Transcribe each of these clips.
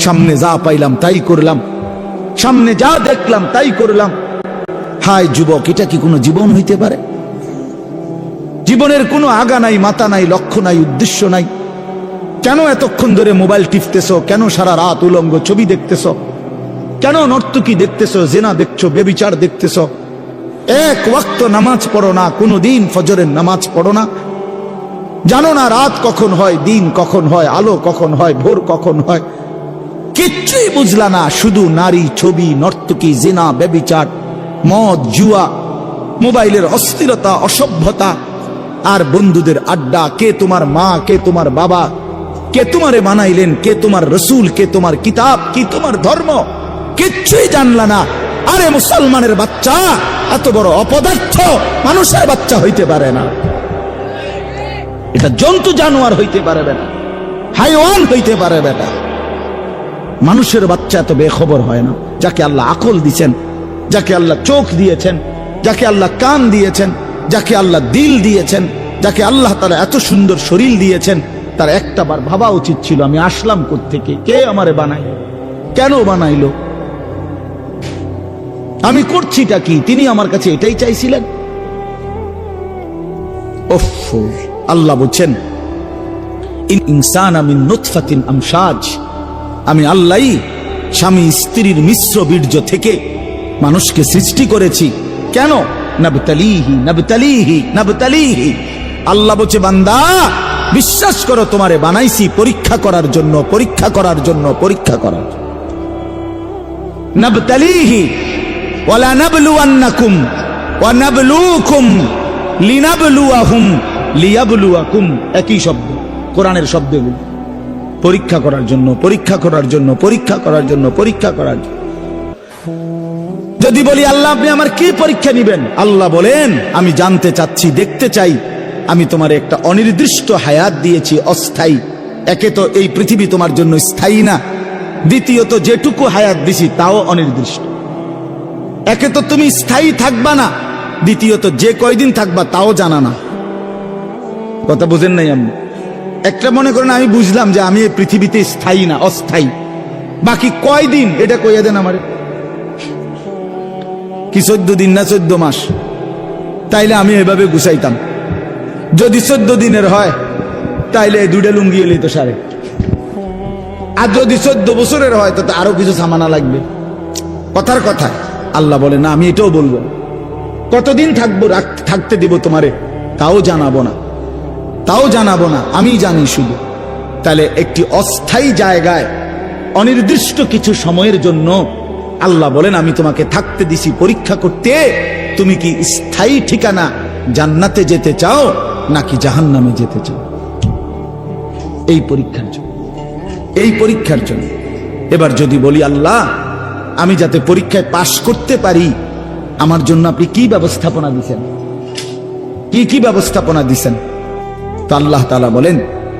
সামনে যা পাইলাম তাই করলাম, সামনে যা দেখলাম তাই করলাম। হায় যুবক, এটা কি কোনো জীবন হইতে পারে? জীবনের কোনো আগা নাই, মাথা নাই, লক্ষ্য নাই, উদ্দেশ্য নাই। কেন এতক্ষণ ধরে মোবাইল টিপতেছ? কেন সারা রাত উলঙ্গ ছবি দেখতেছ? কেন নর্তকী দেখতেছ, জেনা দেখছো, বেবিচার দেখতেছ? এক ওয়াক্ত নামাজ পড়ো না, কোনোদিন ফজরের নামাজ পড়ো না। জানো না রাত কখন হয়, দিন কখন হয়, আলো কখন হয়, ভোর কখন হয়? কিচ্ছুই বুঝলা না। শুধু নারী, ছবি, নর্তকী, জেনা, বেবিচার, মদ, জুয়া, মোবাইলের অস্থিরতা, অসভ্যতা, আর বন্ধুদের আড্ডা। কে তোমার মা, কে তোমার বাবা, কে তোমারে বানাইলেন, কে তোমার রসুল, কে তোমার কিতাব, কি তোমার ধর্ম, কিচ্ছুই জানলা না। আরে মুসলমানের বাচ্চা এত বড় অপদার্থ মানুষের বাচ্চা হইতে পারে না। এটা জন্তু জানোয়ার হইতে পারবে না, হাইওয়ান হইতে পারে বেটা। মানুষের বাচ্চা এত বেখবর হয় না। যাকে আল্লাহ আকল দিয়েছেন, যাকে আল্লাহ চোখ দিয়েছেন, যাকে আল্লাহ কান দিয়েছেন, যাকে আল্লাহ দিল দিয়েছেন, যাকে আল্লাহ তাআলা এত সুন্দর শরীর দিয়েছেন, তার একটা বার ভাবা উচিত ছিল আমি আসলাম কোত্থেকে, কে আমারে বানাইলো, কেন বানাইলো, আমি করছিটা কি? তিনি আমার কাছে এটাই চাইছিলেন। ওফ, আল্লাহ বলছেন ইনসান মিন নুতফাতিন আমশাজ, আমি আল্লাহই স্বামী স্ত্রীর মিশ্র বীর্য থেকে মানুষকে সৃষ্টি করেছি। কেন? নাবতালিহি নাবতালিহি নাবতালিহি। আল্লাহ বলছে বান্দা বিশ্বাস করো, তোমারে বানাইছি পরীক্ষা করার জন্য, পরীক্ষা করার জন্য, পরীক্ষা করার জন্য। নাবতালিহি ওয়ালা নাবলুয়ান্নাকুম ওয়া নাবলুকুম লিনাবলুয়াহুম লিয়াবলুয়াকুম, একই শব্দ, কোরআনের শব্দগুলো। পরীক্ষা করার জন্য, পরীক্ষা করার জন্য, পরীক্ষা করার জন্য, পরীক্ষা করার জন্য। যদি বলি আল্লাহ আপনি আমার কি পরীক্ষা নিবেন? আল্লাহ বলেন আমি জানতে চাচ্ছি, দেখতে চাই আমি তোমার একটা অনির্দিষ্ট হায়াত দিয়েছি, অস্থায়ী। একে তো এই পৃথিবী তোমার জন্য স্থায়ী না, দ্বিতীয়ত যেটুকু হায়াত দিছি তাও অনির্দিষ্ট। একে তো তুমি স্থায়ী থাকবা না, দ্বিতীয়ত যে কয়দিন থাকবা তাও জানা না। কথা বুঝেন নাই? আমি একটা মনে করেন আমি বুঝলাম যে আমি এই পৃথিবীতে স্থায়ী না, অস্থায়ী, বাকি কয়দিন এটা কইয়া দেন আমারে। কি 14 দিন না 14 মাস? তাইলে আমি এভাবে গুছাইতাম। যদি 14 দিনের হয় তাইলে দুইটা লুঙ্গি এলেই তো সারে। আর যদি 14 বছরের হয় তো আরো কিছু সামানা লাগবে। কথার কথা আল্লাহ বলে না, আমি এটাও বলবো না। কতদিন থাকবো, থাকতে দিব তোমারে তাও জানাবো না, তাও জানাবো না, আমি জানি শুধু। তাহলে একটি অস্থায়ী জায়গায় অনির্দিষ্ট কিছু সময়ের জন্য আল্লাহ বলেন আমি তোমাকে থাকতে দিছি পরীক্ষা করতে। তুমি কি স্থায়ী ঠিকানা জান্নাতে যেতে চাও নাকি জাহান্নামে যেতে চাও? এই পরীক্ষার জন্য, এই পরীক্ষার জন্য। এবার যদি বলি আল্লাহ আমি যাতে পরীক্ষায় পাশ করতে পারি, আমার জন্য আপনি কি ব্যবস্থাপনা দিছেন, কি কি ব্যবস্থাপনা দিছেন? তো আল্লাহ তাআলা বলেন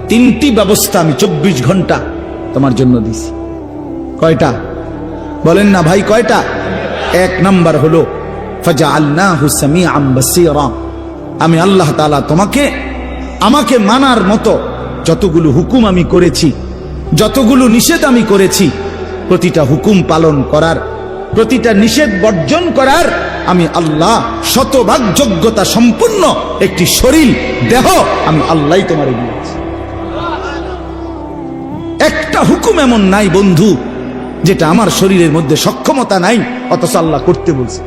3টি ব্যবস্থা আমি 24 ঘন্টা তোমার জন্য দিছি। কয়টা বলেন না ভাই, কয়টা? 1 নাম্বার হলো ফাজআলনাহু সামিআন বাসীরা, আমি আল্লাহ তাআলা তোমাকে আমাকে মানার মতো যতগুলো হুকুম আমি করেছি, যতগুলো নিষেধ আমি করেছি, প্রতিটা হুকুম পালন করার, প্রতিটা নিষেধ বর্জন করার আমি আল্লাহ শতভাগ যোগ্যতা সম্পূর্ণ একটি শরীর, দেহ আমি আল্লাহই তোমারে দিয়েছি। একটা হুকুম এমন নাই বন্ধু যেটা আমার শরীরের মধ্যে সক্ষমতা নাই অথচ আল্লাহ করতে বলছে।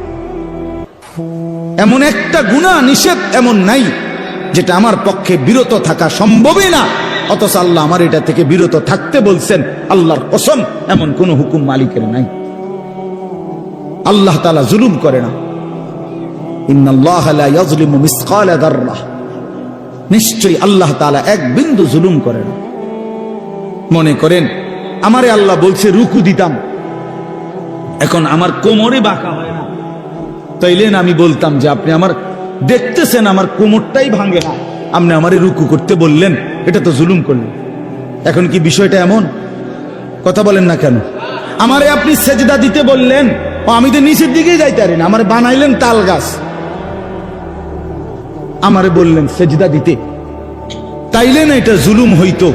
এমন একটা গুনাহ নিষেধ এমন নাই যেটা আমার পক্ষে বিরত থাকা সম্ভবই না অথচ আল্লাহ আমার এটা থেকে বিরত থাকতে বলছেন। আল্লাহর কসম এমন কোন হুকুম মালিকের নাই। আল্লাহ তাআলা জুলুম করে না। ইন্নাল্লাহা লা ইয়াজলিমু মিসকালা যাররাহ, নিশ্চয়ই আল্লাহ তাআলা এক বিন্দু জুলুম করে না। মনে করেন আমারে আল্লাহ বলছে রুকু দিতাম, এখন আমার কোমরে বাঁকা হয় না, তাইলে আমি বলতাম যে আপনি আমার দেখতেছেন আমার কোমরটাই ভাঙে না, আপনি আমারে রুকু করতে বললেন, এটা তো জুলুম করলেন। এখন কি বিষয়টা এমন? কথা বলেন না কেন? আমারে আপনি সেজদা দিতে বললেন, আমি তো নিচের দিকেই যাইতে পারি না, আমারে বানাইলেন তাল গাছ, আমারে বললেন সেজদা দিতে, তাইলে না এটা জুলুম হইতো।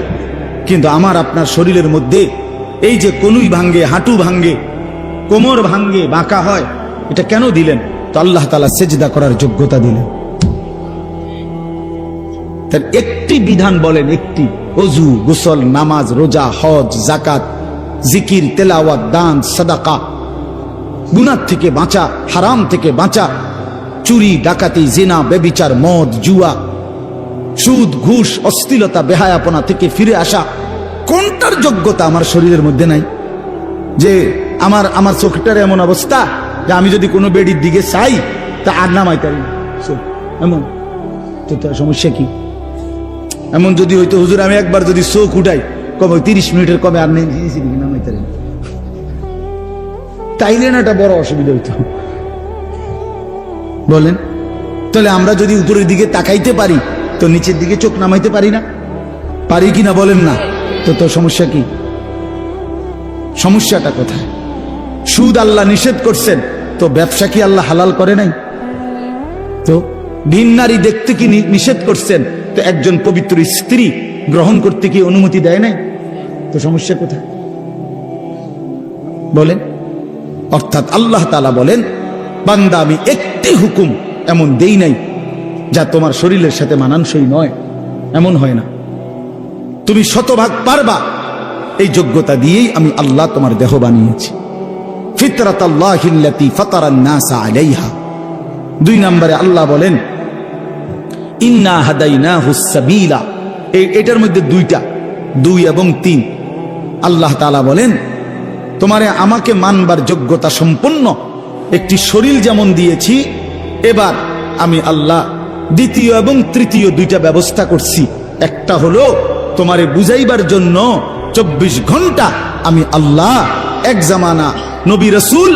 কিন্তু আমার আপনার শরীরের মধ্যে এই যে কনুই ভাঙ্গে, হাঁটু ভাঙ্গে, কোমর ভাঙ্গে, বাঁকা হয়, এটা কেন দিলেন? তো আল্লাহ তাআলা সেজদা করার যোগ্যতা দিলেন। তার একটি বিধান বলেন, একটি, ওযু, গোসল, নামাজ, রোজা, হজ, যাকাত, জিকির, তেলাওয়াত, দান, সাদাকা, গুনাহ থেকে বাঁচা, হারাম থেকে বাঁচা, চুরি, ডাকাতি, জিনা, ব্যভিচার, মদ, জুয়া, সুদ, ঘুষ, অশ্লীলতা, বেহায়াপনা থেকে ফিরে আসা, কোনটার যোগ্যতা আমার শরীরের মধ্যে নাই? যে আমার চোখটার এমন অবস্থা যে আমি যদি কোনো বেডির দিকে চাই তা আর নামাইতে পারি না, এমন তো তার সমস্যা কি? এমন যদি হইতো হুজুর আমি একবার যদি চোখ উঠাই কবে 30 মিনিটের কবে আর নেই নামাইতে পারি, তাইলে না এটা বড় অসুবিধা হইতো। বলেন, তাহলে আমরা যদি উপরের দিকে তাকাইতে পারি তো নিচের দিকে চোখ নামাইতে পারি না? পারি কিনা বলেন না? তো তোর সমস্যা কি? সমস্যাটা কোথায়? সুদ আল্লাহ নিষেধ করছেন, তো ব্যবসা কি আল্লাহ হালাল করে নাই? তো ভিন নারী দেখতে কি নিষেধ করছেন, তো একজন পবিত্র স্ত্রী গ্রহণ করতে কি অনুমতি দেয় নাই? তো সমস্যা কোথায় বলেন? অর্থাৎ আল্লাহ তাআলা বলেন, বান্দা আমি একটি হুকুম এমন দেই নাই যা তোমার শরীরের সাথে মানানসই নয়, এমন হয় না। তুমি শতভাগ পারবা, এই যোগ্যতা দিয়েই আমি আল্লাহ তোমার দেহ বানিয়েছি। ফিতরাতাল্লাহিল্লাতী ফাতারান নাসা আলাইহা। 2 নম্বরে আল্লাহ বলেন, ইন্না হাদাইনাহুস সাবিলা। এটার মধ্যে 2টা, 2 এবং 3। আল্লাহ তাআলা বলেন, তোমারে আমাকে মানবার যোগ্যতা সম্পন্ন একটি শরীর যেমন দিয়েছি, এবার আমি আল্লাহ দ্বিতীয় এবং তৃতীয় 2টা ব্যবস্থা করছি। একটা হলো তোমারে বুঝাইবার জন্য 24 ঘন্টা আমি আল্লাহ এক জামানা নবী রাসূল,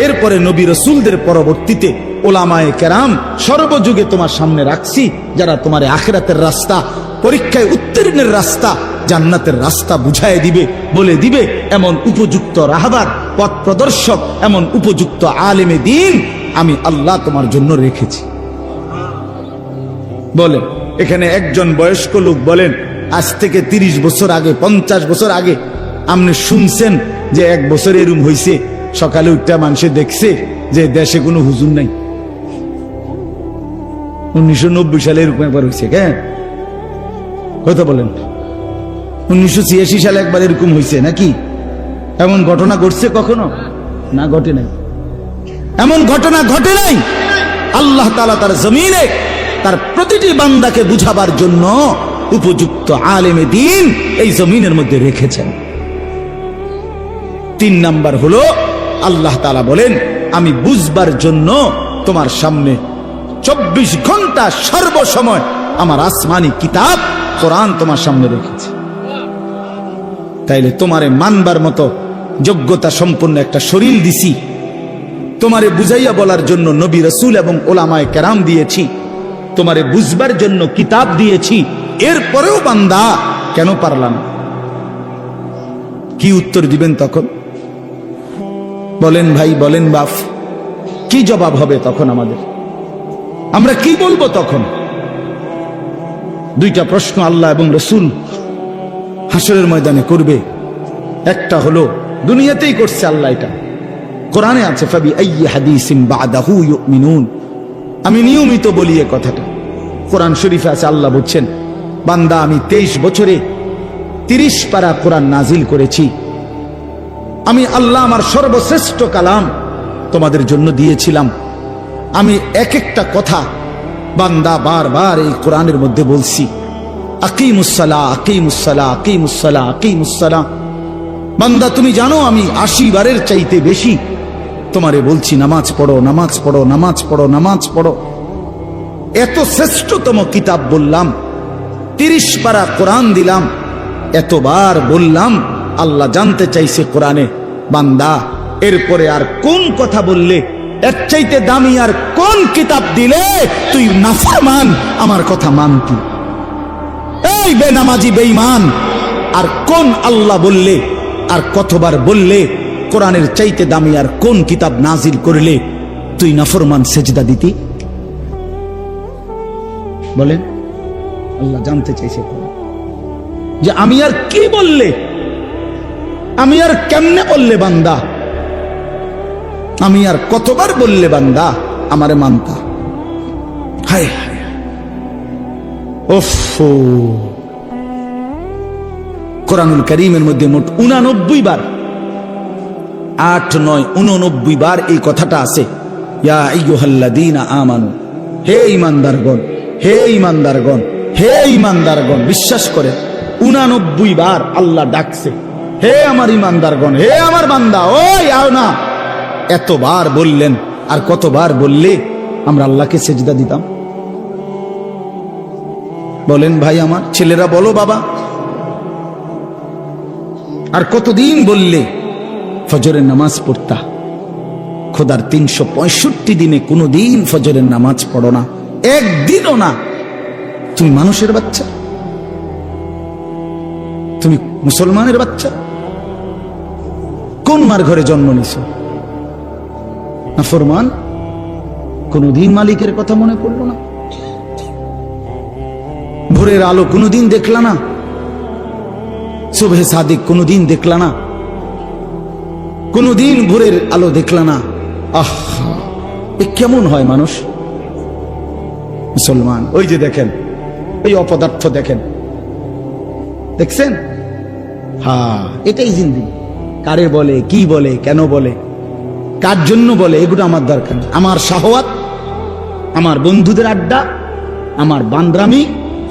এরপরে নবী রাসূলদের পরবর্তীতে ওলামায়ে কেরাম সর্বযুগে তোমার সামনে রাখছি, যারা তোমার আখিরাতের রাস্তা, পরীক্ষায় উত্তীর্ণের রাস্তা, জান্নাতের রাস্তা বুঝায় দিবে, বলে দিবে এমন উপযুক্ত রাহবার, পথ প্রদর্শক, এমন উপযুক্ত আলেমে দ্বীন আমি আল্লাহ তোমার জন্য রেখেছি। বলেন, এখানে একজন বয়স্ক লোক বলেন, আজ থেকে 30 বছর আগে, 50 বছর আগে আপনি শুনছেন যে 1 বছর এরম হইছে, সকালে উঠটা মানুষে দেখছে যে দেশে কোনো হুজুর নাই? 1990 সালে এরকম একবার হয়েছে, কেন কথা বলেন? 1986 সালে একবার এরকম হয়েছে নাকি? এমন ঘটনা ঘটছে কখনো? না, ঘটে নাই। এমন ঘটনা ঘটে নাই। আল্লাহ তাআলা তার জমিনে তার প্রতিটি বান্দাকে বুঝাবার জন্য উপযুক্ত আলেমে দ্বীন এই জমিনের মধ্যে রেখেছেন। 3 নাম্বার হলো আল্লাহ তাআলা বলেন, আমি বুঝবার জন্য তোমার সামনে 24 ঘন্টা সর্বসময় আমার আসমানি কিতাব কোরআন তোমার সামনে রেখেছি। তাইলে তোমারে মানবার মতো যোগ্যতা সম্পন্ন একটা শরীর দিছি, তোমারে বুঝাইয়া বলার জন্য নবী রাসূল এবং ওলামায়ে কেরাম দিয়েছি, তোমারে বুঝবার জন্য কিতাব দিয়েছি, এরপরেও বান্দা কেন পারলা না? কি উত্তর দিবেন তখন? বলেন ভাই, বলেন বাপ, কি জবাব হবে তখন আমাদের? আমরা কি বলবো তখন? 2টা প্রশ্ন আল্লাহ এবং রাসূল হাসরের ময়দানে করবে। একটা হলো দুনিয়াতেই করছে আল্লাহ, এটা কোরআনে আছে, ফাবি আইয়ি হাদিসিন বাদাহু ইউমিনুন। আমি নিয়মিত বলি এই কথাটা, কোরআন শরীফে আছে, আল্লাহ বলছেন, বান্দা আমি 23 বছরে 30 পারা কোরআন নাজিল করেছি। আমি আল্লাহ আমার সর্বশ্রেষ্ঠ কালাম তোমাদের জন্য দিয়েছিলাম। আমি এক একটা কথা বান্দা বারবার এই কোরআনের মধ্যে বলছি, আকিমুস সালাহ, আকিমুস সালাহ, আকিমুস সালাহ, আকিমুস সালাহ। বান্দা তুমি জানো আমি 80 বারের চাইতে বেশি তোমারে বলছি নামাজ পড়ো, নামাজ পড়ো, নামাজ পড়ো, নামাজ পড়ো। এত শ্রেষ্ঠতম কিতাব বললাম, 30 পারা কোরআন দিলাম, এতবার বললাম। আল্লাহ জানতে চাইছে কোরআনে, বান্দা এরপরে আর কোন কথা বললে, এর চাইতে দামি আর কোন কিতাব দিলে তুই নাফরমান আমার কথা মানতি? এই বেনামাজি বেঈমান, আর কোন আল্লাহ বললে, আর কতবার বললে কোরআনের চাইতে দামি আর কোন কিতাব নাজিল করলে তুই নাফরমান সেজদা দিতি? বলেন, আল্লাহ জানতে চাইছে যে আমি আর কি বললে, আমি আর কেমনে বললে বান্দা, আমি আর কতবার বললে বান্দা আমারে মানতা। হায় হায়, ওফ। কোরআনুল কারীমের মধ্যে মোট 89 বার, 8, 9, 89 বার এই কথাটা আছে, ইয়া আইয়ুহাল্লাযীনা আমানু, হে ঈমানদারগণ, হে ঈমানদারগণ, হে ঈমানদারগণ। বিশ্বাস করে 89 বার আল্লাহ ডাকছে, হে আমার ঈমানদারগণ, হে আমার বান্দা, ওই আও না। এতবার বললেন, আর কতবার বললে আমরা আল্লাহকে সেজদা দিতাম? বলেন ভাই আমার ছেলেরা, বলো বাবা। আর কতদিন বললে ফজরের নামাজ পড়তা? খোদার 365 দিনে কোনদিন ফজরের নামাজ পড়ো না, একদিনও না। তুমি মানুষের বাচ্চা, তুমি মুসলমানের বাচ্চা, কোন মার ঘরে জন্ম নিছ? না ফরমান, কোনদিন মালিকের কথা মনে পড়লো না? ভোরের আলো কোনদিন দেখলা না? সুবহে সাদিক কোনদিন দেখলা না? কোনদিন ভোরের আলো দেখলা না? আহ, এ কেমন হয় মানুষ মুসলমান? ওই যে দেখেন, এই অপদার্থ দেখেন, দেখছেন? হ্যাঁ, এটাই জিন্দেগি। কারে বলে, কি বলে, কেন বলে, কার জন্য বলে, এগুলো আমার দরকার নেই। আমার শাহওয়াত, আমার বন্ধুদের আড্ডা, আমার বান্দ্রামি,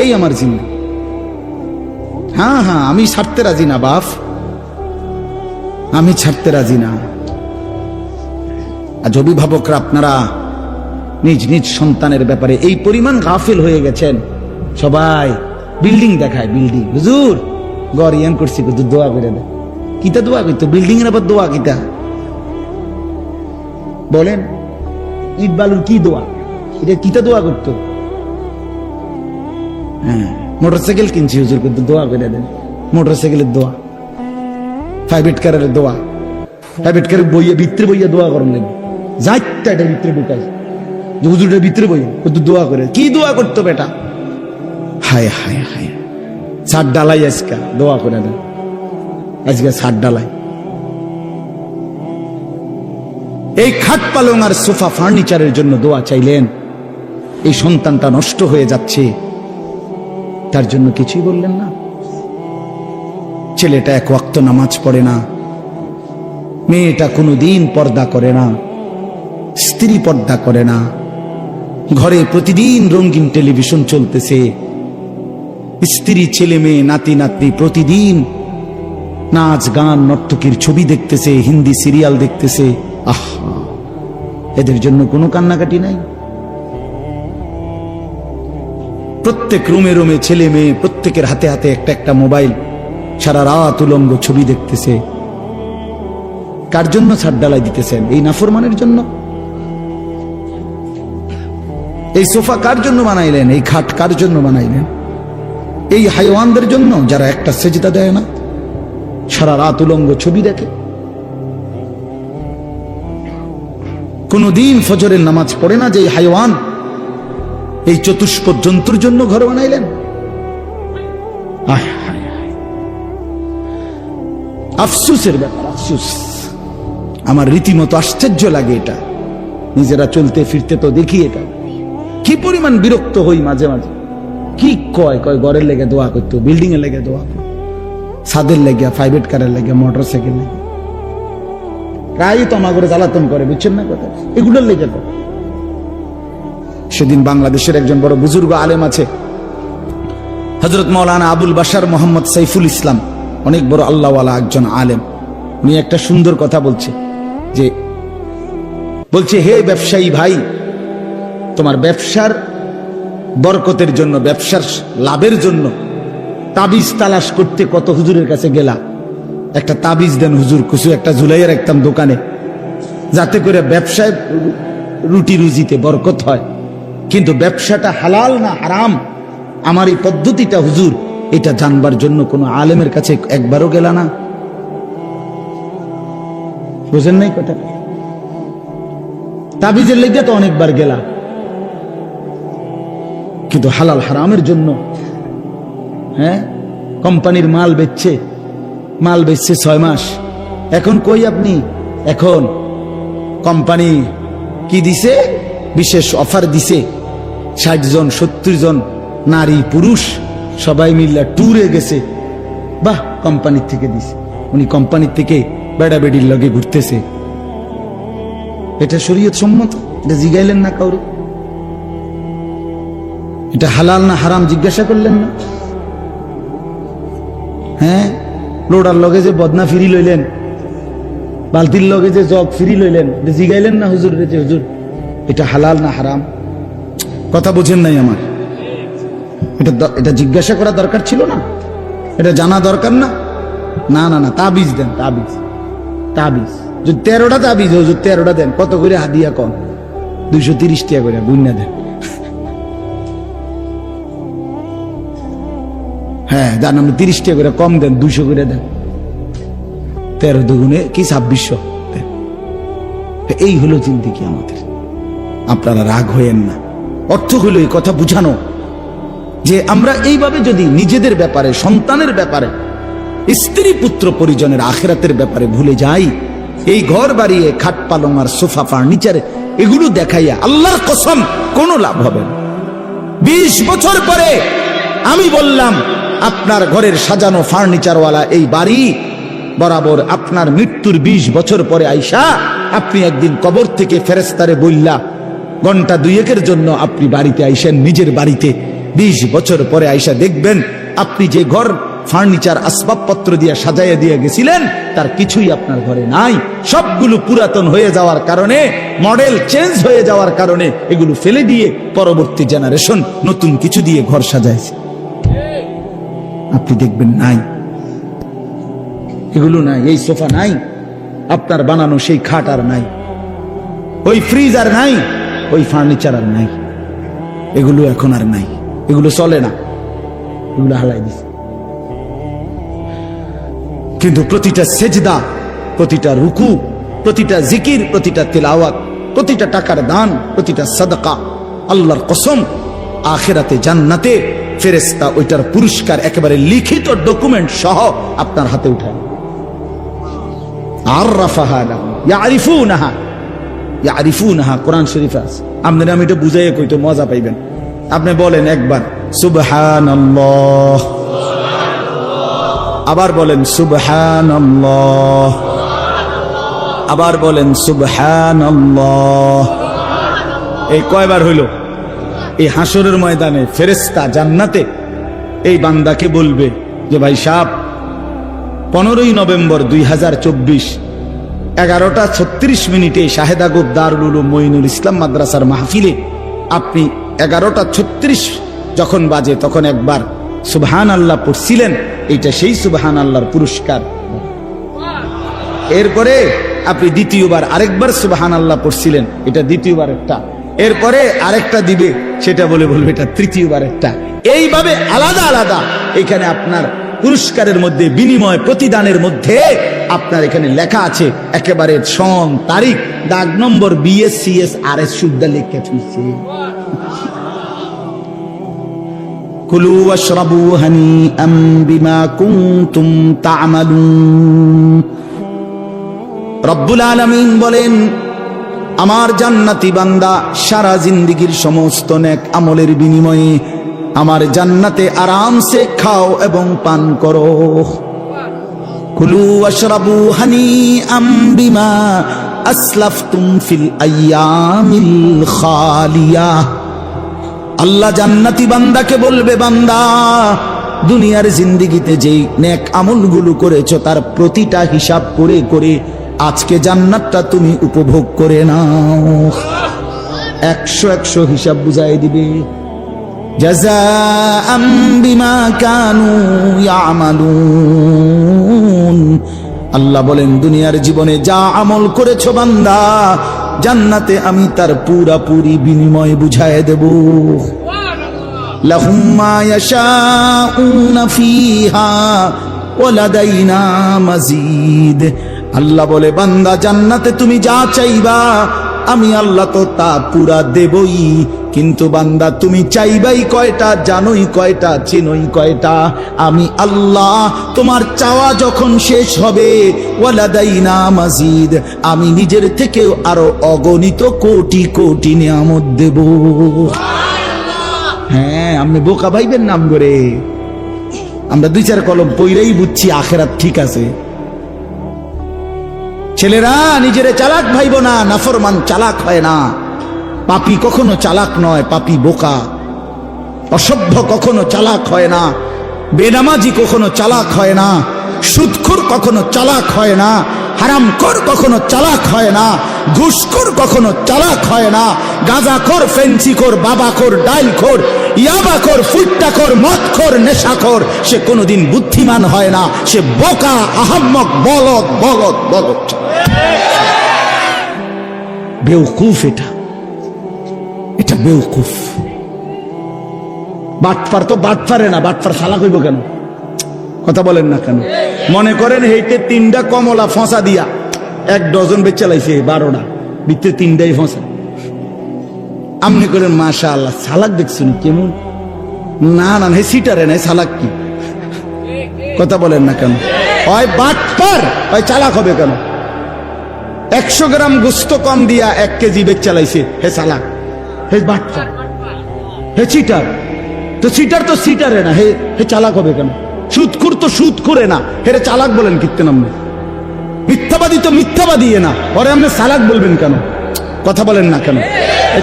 এই আমার জিন্দেগি। হ্যাঁ হ্যাঁ, আমি ছাড়তে রাজি না বাপ, আমি ছাড়তে রাজি না। আজ অভিভাবকরা আপনারা নিজ নিজ সন্তানের ব্যাপারে এই পরিমাণ গাফিল হয়ে গেছেন। সবাই বিল্ডিং দেখায়, বিল্ডিং, হুজুর গড় ইয়ান করছি, কিন্তু দোয়া করে দেয়। কিতা দোয়া করতো? বিল্ডিং এর আবার দোয়া কিতা? বলেন, ইট বালুর কি দোয়া? এটা কিতা দোয়া করতো? হ্যাঁ, মোটরসাইকেল কিনছি হুজুর, কিন্তু দোয়া করে দেন। মোটরসাইকেলের দোয়া, প্রাইভেট কারের দোয়া, প্রাইভেট কারের বইয়ে ভিতরে বইয়া দোয়া করেন লাগবে। যাইতা এটা ভিতরে ঢুকাই, হুজুরের ভিতরে বইয়া কিন্তু দোয়া করে। কি দোয়া করতো বেটা? হায় হায় হায়, ছাদ ডালাই আজকা দোয়া করে দেন, আজকে ছাদ ডালাই। এই খাট পালং আর সোফা ফার্নিচারের জন্য দোয়া চাইলেন, এই সন্তানটা নষ্ট হয়ে যাচ্ছে, তার জন্য কিছুই বললেন না। ছেলেটা এক ওয়াক্ত নামাজ পড়ে না, মেয়েটা কোনোদিন পর্দা করে না, স্ত্রী পর্দা করে না, ঘরে প্রতিদিন রঙিন টেলিভিশন চলতেছে, স্ত্রী, ছেলে মেয়ে, নাতি নাতনি প্রতিদিন নাচ গান নর্তকীর ছবি দেখতেছে, হিন্দি সিরিয়াল দেখতেছে। আহ, এদের জন্য কোনো কান্নাকাটি নাই? প্রত্যেক রুমে রুমে ছেলে মেয়ে, প্রত্যেকের হাতে হাতে একটা একটা মোবাইল, সারা রাত উলঙ্গ ছবি দেখতেছে। কার জন্য ছাদ ডালাই দিতেছেন? এই নাফরমানের জন্য? এই সোফা কার জন্য বানাইলেন? এই খাট কার জন্য বানাইলেন? এই হাইওয়ানদের জন্য যারা একটা সেজদা দেয় না, সারা রাত উলঙ্গ ছবি দেখে, কোনদিন ফজরের নামাজ পড়ে না, যে হাইওয়ান। এই চতুষ্পদ জন্তুর জন্য ঘর বানাইলেন? আফসুসের ব্যাপার, আফসুস। আমার রীতিমতো আশ্চর্য লাগে এটা। নিজেরা চলতে ফিরতে তো দেখি এটা, কি পরিমাণ বিরক্ত হই মাঝে মাঝে। কি কয় কয় ঘরের লেগে দোয়া করতো, বিল্ডিং এর লেগে দোয়া, ছাদের লেগে, প্রাইভেট কারের লেগে, মোটর সাইকেল লেগে। প্রায় তো আমার ঘরে জ্বালাতন করে, বুঝছেন না কথা? এগুলোর লেগে তো। সেদিন বাংলাদেশের একজন বড় বুজুর্গ আলেম আছে, হযরত মাওলানা আবুল বাশার মোহাম্মদ সাইফুল ইসলাম, অনেক বড় আল্লাহওয়ালা একজন আলেম। উনি একটা সুন্দর কথা বলছে, হে ব্যবসায়ী ভাই, তোমার ব্যবসার বরকতের জন্য, ব্যবসার লাভের জন্য তাবিজ তালাশ করতে কত হুজুরের কাছে গেলা। একটা তাবিজ দেন হুজুর, কিছু একটা ঝুলাইয়া রাখতাম দোকানে, যাতে করে ব্যবসায় রুটি রুজিতে বরকত হয়। কিন্তু ব্যবসাটা হালাল না হারাম, আমার এই পদ্ধতিটা হুজুর, এটা জানবার জন্য কোনো আলেমের কাছে একবারও গেলা না? বুঝেন নাই কথা? তাবিজের লেগে তো অনেকবার গেলা, কিন্তু হালাল হারামের জন্য, হ্যাঁ, কোম্পানির মাল বেচছে, মাল বেচছে 6 মাস, এখন কই আপনি? এখন কোম্পানি কি দিছে? বিশেষ অফার দিছে, 60 জন 70 জন নারী পুরুষ সবাই মিলে ট্যুরে গেছে। বাহ, কোম্পানির থেকে দিছে। উনি কোম্পানির থেকে বেড়া বেড়ির লগে ঘুরতেছে। এটা শরীয়ত সম্মত? এটা জিগাইলেন না কাউরে? এটা হালাল না হারাম জিজ্ঞাসা করলেন না? হ্যাঁ, লোডার লগে যে বদনা ফিরি লইলেন, বালতির লগে যে জগ ফিরি লইলেন, এটা জিগাইলেন না হুজুর রে যে হুজুর এটা হালাল না হারাম? কথা বুঝেন নাই আমার? এটা জিজ্ঞাসা করা দরকার ছিল না? এটা জানা দরকার না? না না না, তাবিজ দেন, তাবিজ। তাবিজ যদি 13টা তাবিজ হুজুর 13টা দেন, কত করে হাদিয়া কন? 230 টাকা করে গুন্না দেন। হ্যাঁ জান, আপনি 30 টাকা করে কম দেন, 200 করে দেন। 13 দুগুণে কি 2600 দেন। এই হলো জিন্দেগি আমাদের। আপনারা রাগ হইেন না। অর্থ হলো এই কথা বুঝানো যে আমরা এইভাবে যদি নিজেদের ব্যাপারে, সন্তানের ব্যাপারে, স্ত্রী পুত্র পরিজনের আখিরাতের ব্যাপারে ভুলে যাই, এই ঘর বাড়িয়ে খাট পালং আর সোফা ফার্নিচার এগুলো দেখাইয়া আল্লাহর কসম কোনো লাভ হবে না। 20 বছর পরে আমি বললাম আপনার ঘরের সাজানো ফার্নিচারওয়ালা এই বাড়ি বরাবর আপনার মৃত্যুর 20 বছর পরে আইসা আপনি একদিন কবর থেকে ফেরেশতারে বললা ঘন্টা 2-1 জন্য আপনি বাড়িতে আইসেন, নিজের বাড়িতে 20 বছর পরে আইসা দেখবেন আপনি যে ঘর ফার্নিচার আসবাবপত্র দিয়ে সাজাইয়া দিয়ে গেছিলেন তার কিছুই আপনার ঘরে নাই। সবগুলো পুরাতন হয়ে যাওয়ার কারণে, মডেল চেঞ্জ হয়ে যাওয়ার কারণে এগুলো ফেলে দিয়ে পরবর্তী জেনারেশন নতুন কিছু দিয়ে ঘর সাজাইছে। আপনি দেখবেন নাই, এগুলো নাই। এই সোফা নাই, আপনার বানানো সেই খাট আর নাই, ওই ফ্রিজ আর নাই, ওই ফার্নিচার আর নাই, এগুলো এখন আর নাই, এগুলো চলে না, এগুলো হালাই দিছে। কিন্তু প্রতিটা সেজদা, প্রতিটা রুকু, প্রতিটা জিকির, প্রতিটা তিলাওয়াত, প্রতিটা টাকার দান, প্রতিটা সাদাকা, আল্লাহর কসম আখিরাতে জান্নাতে ফেরেশতা ওইটার পুরস্কার একেবারে লিখিত ডকুমেন্ট সহ আপনার হাতে উঠায়। আররাফাহা লাহুম ইয়ারিফুনাহা, ইয়ারিফুনাহা কোরআন শরীফে আছে। আপনি আমি এটা বুঝাইয়া কইতো মজা পাইবেন। আপনি বলেন একবার সুবহানাল্লাহ, আবার বলেন সুবহানাল্লাহ, আবার বলেন সুবহানাল্লাহ। এই কয়বার হইল? এই হাসরের ময়দানে ফেরেশতা জান্নাতে এই বান্দাকে বলবে যে ভাই সাহেব 15ই নভেম্বর 2024 11:36 শাহেদা গোপ দারুল উলুম মঈনুল ইসলাম মাদ্রাসার মাহফিলে আপনি 11:36 যখন বাজে তখন একবার সুবহানাল্লাহ পড়ছিলেন, এটা সেই সুবহানাল্লাহর পুরস্কার। এরপরে আপনি দ্বিতীয়বার আরেকবার সুবহানাল্লাহ পড়ছিলেন, এটা দ্বিতীয়বার একটা। এরপরে আরেকটা দিবে, সেটা বলবে এটা তৃতীয়বার একটা। এইভাবে আলাদা আলাদা এখানে আপনার পুরস্কারের মধ্যে, বিনিময় প্রতিদানের মধ্যে আপনার এখানে লেখা আছে একেবারে সন, তারিখ, দাগ নম্বর, BS-CS RS শুদ্ধ লেখা আছে। কুলু ওয়াশরাবু হানিআম বিমা কুনতুম তা'মালুন। রব্বুল আলামিন বলেন, আমার জান্নাতি বান্দা সারা জিন্দেগীর সমস্ত নেক আমলের বিনিময়ে আমার জান্নাতে আরামসে খাও এবং পান করো। কুলু ওয়াশরাবু হানিআম বিমা আসলাফতুম ফিল আইয়ামিল খালিয়া। আল্লাহ জান্নাতি বান্দাকে বলবে, বান্দা দুনিয়ার জিন্দেগিতে যেই নেক আমলগুলো করেছো তার প্রতিটা হিসাব করে করে আজকে জান্নাতটা তুমি উপভোগ করে নাও। 100 হিসাব বুঝাই দিবে। জাযাআম বিমা কানু ইয়ামালুন। আল্লাহ বলেন, দুনিয়ার জীবনে যা আমল করেছো বান্দা, জান্নাতে আমি তার পুরাপুরি বিনিময় বুঝায় দেব। লাহুম মা ইয়াশাউনা ফিহা ওয়া লাদাইনা মাজিদ। আল্লাহ বলে, বান্দা জান্নাতে তুমি যা চাইবা আমি আল্লাহ তো তা পুরা দেবই, কিন্তু বান্দা তুমি চাইবাই কয়টা, জানোই কয়টা, চিনোই কয়টা? আমি আল্লাহ তোমার চাওয়া যখন শেষ হবে, ওয়ালাদাইনা মাজিদ, আমি নিজের থেকেও আরো অগণিত কোটি কোটি নিয়ামত দেব। হ্যাঁ, আপনি বোকা ভাইবেন নাম করে, আমরা 2-4 কলম পইরাই বুঝছি আখেরাত ঠিক আছে। ছেলেরা নিজেরে চালাক ভাইব না, নাফরমান চালাক হয় না। পাপী কখনো চালাক নয়, পাপী বোকা। অসভ্য কখনো চালাক হয় না, বেনামাজি কখনো চালাক হয় না, সুদখোর কখনো চালাক হয় না, হারামখোর কখনো চালাক হয় না, ঘুষখোর কখনো চালাক হয় না, গাঁজাখোর, ফেন্সিখোর, বাবাখোর, ডাইলখোর, ইয়াবাখোর, ফুট্টাখোর, মদখোর, নেশাখোর সে কোনোদিন বুদ্ধিমান হয় না। সে বোকা, আহাম্মক, বলদ বলদ বলদ, বেউকুফ। এটা বেউকুফ। বাটপার তো বাটপারে না, বাটপার শালা কইব কেন? কথা বলেন না কেন? মনে করেন হেইতে 3টা কমলা ফসা দিয়া 1 ডজন বেচে লাইছে, 12টা ভিতরে 3টাই ফসা। আপনি করেন মাশাআল্লাহ, সালাক দেখছেন কেমন? না না, হে সিটারে নাই, সালাক কি? কথা বলেন না কেন? হয় বাটপার, হয় চালাক হবে কেন? 100 গ্রাম গোস্ত কম দিয়া 1 কেজি বেচে লাইছে, হে সালাক, হে বাটপার, হে চিটার। তো চিটার তো চিটারে না, হে চালাক হবে কেন? সুদখোর তো সুদ করে না, হেরে চালাক বলেন কিত্তে নামে? মিথ্যাবাদী তো মিথ্যাবাদী না, পরে আপনি চালাক বলবেন কেন? কথা বলেন না কেন?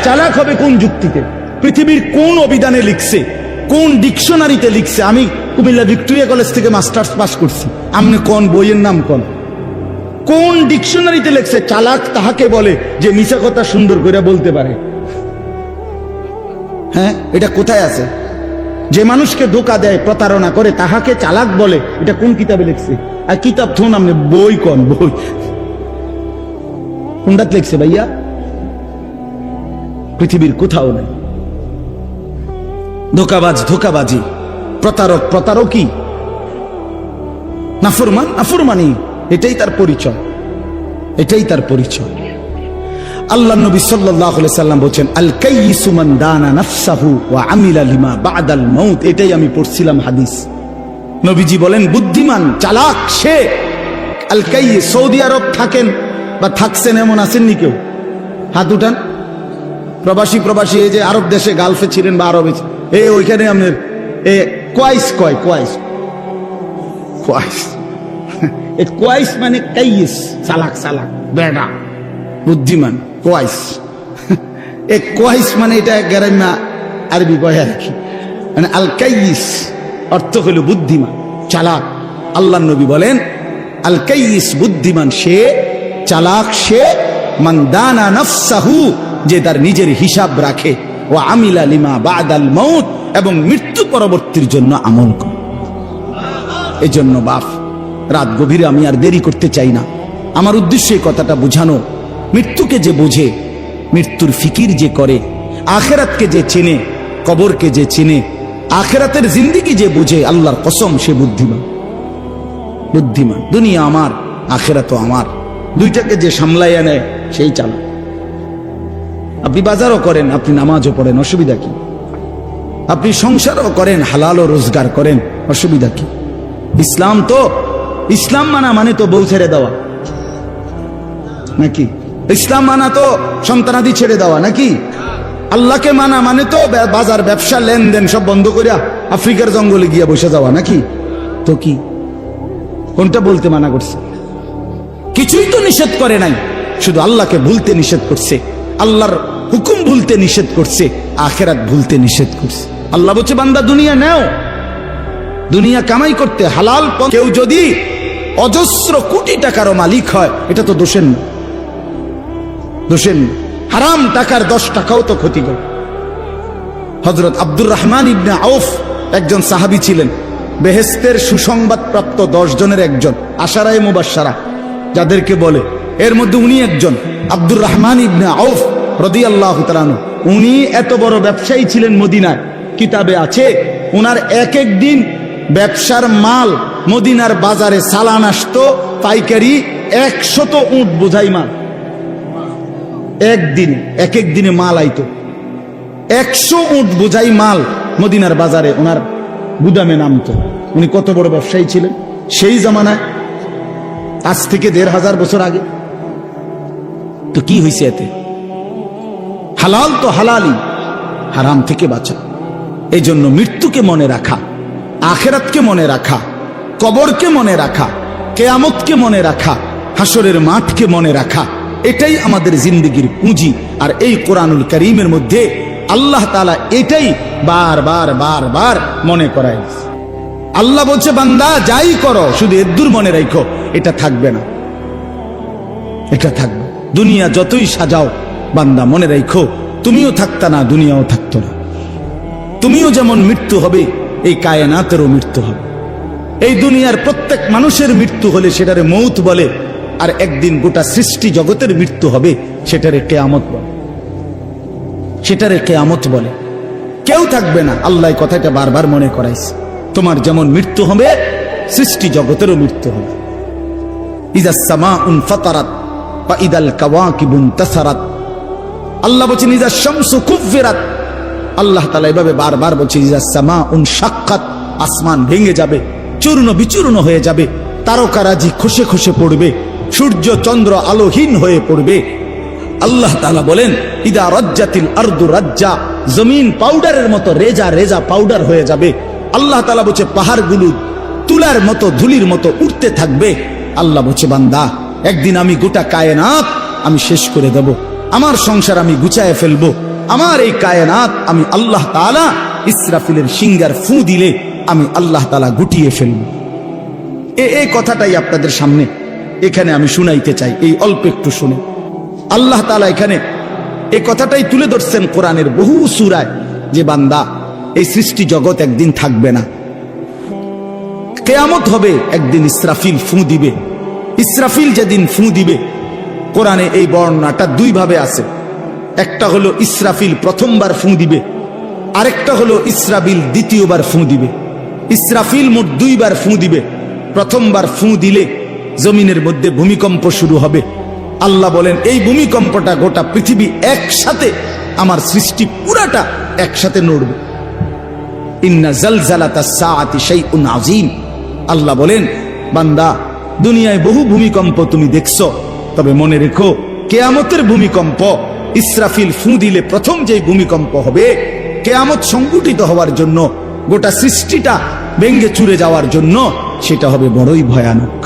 চালাক হবে কোন যুক্তিতে? পৃথিবীর কোন অভিধানে লিখছে, কোন ডিকশনারিতে লিখছে? আমি কুমিল্লা ভিক্টোরিয়া কলেজ থেকে মাস্টার্স পাস করছি, আপনি কোন বইয়ের নাম কোন ডিকশনারিতে লিখছে চালাক তাহাকে বলে যে মিছা কথা সুন্দর করে বলতে পারে? হ্যাঁ, এটা কোথায় আছে? যে মানুষকে ধোঁকা দেয়, প্রতারণা করে, তাহাকে চালাক বলে, এটা কোন কিতাবে লিখছে? আর কিতাব থুন আপনি, বই কোন বই? কোনটাতে লিখছে ভাইয়া? পৃথিবীর কোথাও নেই। ধোঁকাবাজ ধোঁকাবাজি, প্রতারক প্রতারকই, নাফরমান নাফরমানি, এটাই তার পরিচয়, এটাই তার পরিচয়। আল্লাহ নবী সাল্লাল্লাহু আলাইহি সাল্লাম বলেন, আল কাইয়িসু মান দানা নাফসাহু ওয়া আমিলা লিমা বা'দাল মাউত। এটাই আমি পড়ছিলাম হাদিস। নবীজি বলেন, বুদ্ধিমান চালাক সে। আল কাইয়িস, সৌদি আরব থাকেন বা থাকছেন এমন আছেননি কেউ? হাত উঠান। প্রবাসী প্রবাসী, এই যে আরব দেশে, গালফে ছিলেন বা আরবে, ওইখানে আপনার কোয়াইস কোয়াইস কোয়াইস কোয়াইস মানে কাইয়িস, চালাক চালাক, বেড়া, বুদ্ধিমান, কোয়াইস। কোয়াইস মানে এটা গ্রাম্য আরবি কয় আর কি, মানে আল কাইয়িস অর্থ হলো বুদ্ধিমান, চালাক। আল্লাহ নবী বলেন, আল কাইয়িস বুদ্ধিমান সে, চালাক সে, মান দানা নাফসাহু, যে তার নিজের হিসাব রাখে, ও আমিলা লিমা বা'দাল মাউত, এবং মৃত্যু পরবর্তীর জন্য আমল করে। এই জন্য বাপ, রাত গভীরে আমি আর দেরি করতে চাই না। আমার উদ্দেশ্য এই কথাটা বোঝানো, মৃত্যুকে যে বোঝে, মৃত্যুর ফিকির যে করে, আখেরাতকে যে চেনে, কবরকে যে চেনে, আখেরাতের জিন্দেগি যে বুঝে, আল্লাহর কসম সে বুদ্ধিমান। বুদ্ধিমান। দুনিয়া আমার, আখেরাতও আমার, দুইটাকে যে সামলাইয়া নেয় সেই চালাক। আপনি বাজারও করেন, আপনি নামাজও পড়েন, অসুবিধা কি? আপনি সংসারও করেন, হালালও রোজগার করেন, অসুবিধা কি? ইসলাম তো, ইসলাম মানা মানে তো বউ ছেড়ে দেওয়া নাকি? ইসলাম মানা তো সন্তানাদি ছেড়ে দেওয়া নাকি? আল্লাহকে মানা মানে তো বাজার ব্যবসা লেনদেন সব বন্ধ করিয়া আফ্রিকার জঙ্গলে গিয়া বসে যাওয়া নাকি? তো কি, কোনটা বলতে মানা করছে? কিছুই তো নিষেধ করে নাই, শুধু আল্লাহকে ভুলতে নিষেধ করছে, আল্লাহর হুকুম ভুলতে নিষেধ করছে, আখেরাত ভুলতে নিষেধ করছে। আল্লাহ বলছে, বান্দা দুনিয়া নাও, দুনিয়া কামাই করতে হালাল। কেউ যদি অজস্র কোটি টাকারও মালিক হয়, এটা তো দোষের না, দোষের না। হারাম টাকার 10 টাকাও তো ক্ষতিকর। হযরত আব্দুর রহমান ইবনে আউফ একজন সাহাবী ছিলেন, বেহেশতের সুসংবাদ প্রাপ্ত 10 জনের একজন, আশারায়ে মুবাশশারা যাদেরকে বলে, এর মধ্যে উনি একজন। আব্দুর রহমান ইবনে আউফ রাদিয়াল্লাহু তাআলা আনহু, উনি এত বড় ব্যবসায়ী ছিলেন মদিনায়। কিতাবে আছে, ওনার এক এক দিন ব্যবসার মাল মদিনার বাজারে চালান আসতো পাইকারি 100 উট বোঝাই মাল। একদিনে, এক এক দিনে মাল আইতো। 100 উট বোঝাই মাল মদিনার বাজারে ওনার গুদামে নামতো। উনি কত বড় ব্যবসায়ী ছিলেন সেই জামানায়, আজ থেকে 1500 বছর আগে। তো কি হয়েছে এতে? হালাল তো হালালই, হারাম থেকে বাঁচা। এই জন্য মৃত্যুকে মনে রাখা, আখেরাতকে মনে রাখা, কবরকে মনে রাখা, কেয়ামতকে মনে রাখা, হাসরের মাঠকে মনে রাখা, এটাই আমাদের জিন্দেগির পুঁজি। আর এই কোরআনুল কারীমের মধ্যে আল্লাহ তাআলা এটাই বারবার বারবার মনে করায়। আল্লাহ বলছে, বান্দা যাই করো শুধু এদ্দুর মনে রাখো, এটা থাকবে না, এটা থাকবে। দুনিয়া যতই সাজাও বান্দা মনে রাখো, তুমিও থাকতা না, দুনিয়াও থাকতো না। তুমিও যেমন মৃত্যু হবে, এই কায়নাতেরও মৃত্যু হবে। এই দুনিয়ার প্রত্যেক মানুষের মৃত্যু হলে সেটারে মৌত বলে, আর একদিন গোটা সৃষ্টি জগতের মৃত্যু হবে, সেটারে কিয়ামত বলে, সেটারে কিয়ামত বলে। কেউ থাকবে না, আল্লাহ কথাটা বারবার মনে করাইছে। তোমার যেমন মৃত্যু হবে, সৃষ্টি জগতেরও মৃত্যু হবে। ইযাস সামাউন ফাতারাত ওয়া ইদাল কাওয়াকিবুন তাসারাত। আল্লাহ বলেন ইযাস শামসু কুফিরাত। আল্লাহ তাআলা এভাবে বারবার বলছেন ইযাস সামাউন শাক্কাত, আসমান ভেঙে যাবে, চূর্ণ বিচূর্ণ হয়ে যাবে, তারকারাজি খসে খসে পড়বে, সূর্য চন্দ্র আলোহীন হয়ে পড়বে। আল্লাহ তাআলা বলেন ইদা রাজ্জাতিল আরদু রাজ্জা, জমিন পাউডারের মতো রেজা রেজা পাউডার হয়ে যাবে। আল্লাহ তাআলা বলছে পাহাড়গুলো তুলার মতো ধুলির মতো উঠতে থাকবে। আল্লাহ বলছে, বান্দা একদিন আমি গোটা কায়নাত আমি শেষ করে দেব, আমার সংসার আমি গুছায় ফেলবো, আমার এই কায়নাত আমি আল্লাহ তাআলা ইসরাফিলের সিঙ্গার ফু দিলে আমি আল্লাহ তাআলা গুটিয়ে ফেলব। এই কথাটাই আপনাদের সামনে এখানে আমি শুনাইতে চাই, এই অল্প একটু শুনে। আল্লাহ তাআলা এখানে এই কথাটাই তুলে ধরছেন কোরআনের বহু সূরায়, যে বান্দা এই সৃষ্টি জগৎ একদিন থাকবে না, কিয়ামত হবে, একদিন ইসরাফিল ফু দিবে। ইসরাফিল যেদিন ফু দিবে, কোরআনে এই বর্ণনাটা দুই ভাবে আছে। একটা হলো ইসরাফিল প্রথমবার ফু দিবে, আরেকটা হলো ইসরাফিল দ্বিতীয়বার ফু দিবে। ইসরাফিল মোট দুইবার ফু দিবে। প্রথমবার ফু দিলে জমিনের মধ্যে ভূমিকম্প শুরু হবে। আল্লাহ বলেন এই ভূমিকম্পটা গোটা পৃথিবী একসাথে, আমার সৃষ্টি পুরাটা একসাথে নড়বে। ইন্না জালজালাতাস সাআতি শাইউন আযীম। আল্লাহ বলেন, বান্দা দুনিয়ায় বহু ভূমিকম্প তুমি দেখছো, তবে মনে রেখো কিয়ামতের ভূমিকম্প, ইসরাফিল ফু দিলে প্রথম যে ভূমিকম্প হবে, কিয়ামত সংঘটিত হওয়ার জন্য, গোটা সৃষ্টিটা ভেঙে চুরে যাওয়ার জন্য, সেটা হবে বড়ই ভয়ানক,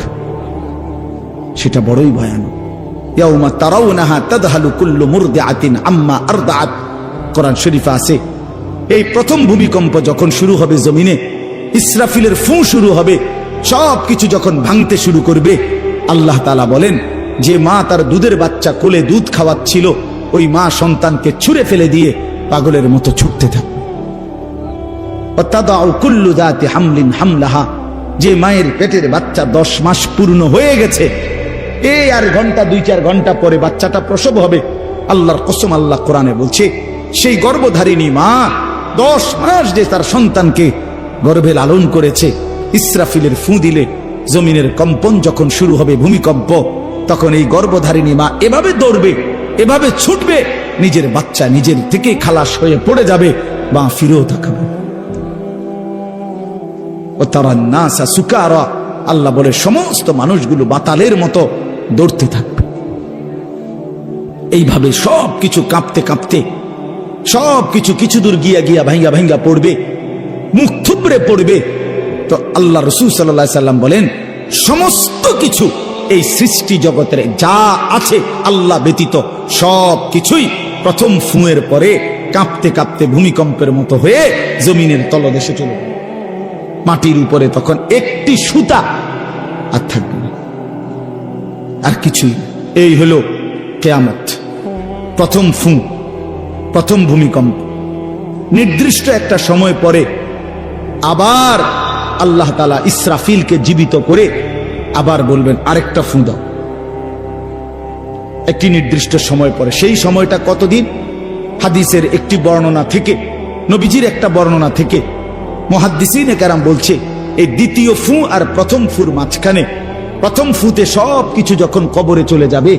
সেটা বড়ই ভয়ানক। ইয়াউমা তারাউনাহা তাদহালু কুল্লু মুরদিআতিন আম্মা আরদাআত। কোরআন শরীফে আছে, এই প্রথম ভূমিকম্প যখন শুরু হবে জমিনে, ইসরাফিলের ফু শুরু হবে, সব কিছু যখন ভাঙতে শুরু করবে, আল্লাহ তাআলা বলেন যে মা তার দুধের বাচ্চা কোলে দুধ খাওয়াচ্ছিল, ওই মা সন্তানকে ছুঁড়ে ফেলে দিয়ে পাগলের মতো ছুটতে থাকবে। ওয়াতাদাউ কুল্লু যাতি হামলিন হামলাহা, যে মায়ের পেটের বাচ্চা 10 মাস পূর্ণ হয়ে গেছে, এই আর ঘন্টা 2-4 ঘন্টা পরে বাচ্চাটা প্রসব হবে। আল্লাহর কসম, আল্লাহ কোরআনে বলছে, সেই গর্ভধারিণী মা 10 মাস যে তার সন্তানকে গর্ভে লালন করেছে, ইসরাফিলের ফু দিলে জমিনের কম্পন যখন শুরু হবে, ভূমিকম্প, তখন এই গর্ভধারিণী মা এভাবে দৌড়বে, এভাবে ছুটবে, নিজের বাচ্চা নিজের থেকে খালাস হয়ে পড়ে যাবে, বা ফিরেও তাকাবে। ও তারা নাসা সুকারা, আল্লাহ বলে সমস্ত মানুষগুলো বাতালের মতো দৌড়তে থাকবে। এইভাবে সব কিছু কাঁপতে কাঁপতে, সব কিছু কিছু দূর গিয়া গিয়া ভাঙ্গা ভাঙ্গা পড়বে, মুখ থুবড়ে পড়বে। তো আল্লাহ রাসূল সাল্লাল্লাহু আলাইহি সাল্লাম বলেন, সমস্ত কিছু এই সৃষ্টি জগতের যা আছে আল্লাহ ব্যতীত সব কিছুই প্রথম ফুঁয়ের পরে কাঁপতে কাঁপতে ভূমিকম্পের মতো হয়ে জমিনের তলদেশে চলে যাবে। মাটির উপরে তখন একটি সুতা আর থাকবে না, আর কিছুই। এই হলো কিয়ামত, প্রথম ফুঁ, প্রথম ভূমিকম্প। নির্দিষ্ট একটা সময় পরে আবার আল্লাহ তাআলা ইসরাফিলকে জীবিত করে আবার বলবেন আরেকটা ফুঁ দাও, একটি নির্দিষ্ট সময় পরে। সেই সময়টা কতদিন? হাদিসের একটি বর্ণনা থেকে, নবীজির একটা বর্ণনা থেকে মুহাদ্দিসিনে কেরাম বলছে, এই দ্বিতীয় ফু আর প্রথম ফুর মাঝখানে, প্রথম ফুতে সব কিছু যখন কবরে চলে যাবে,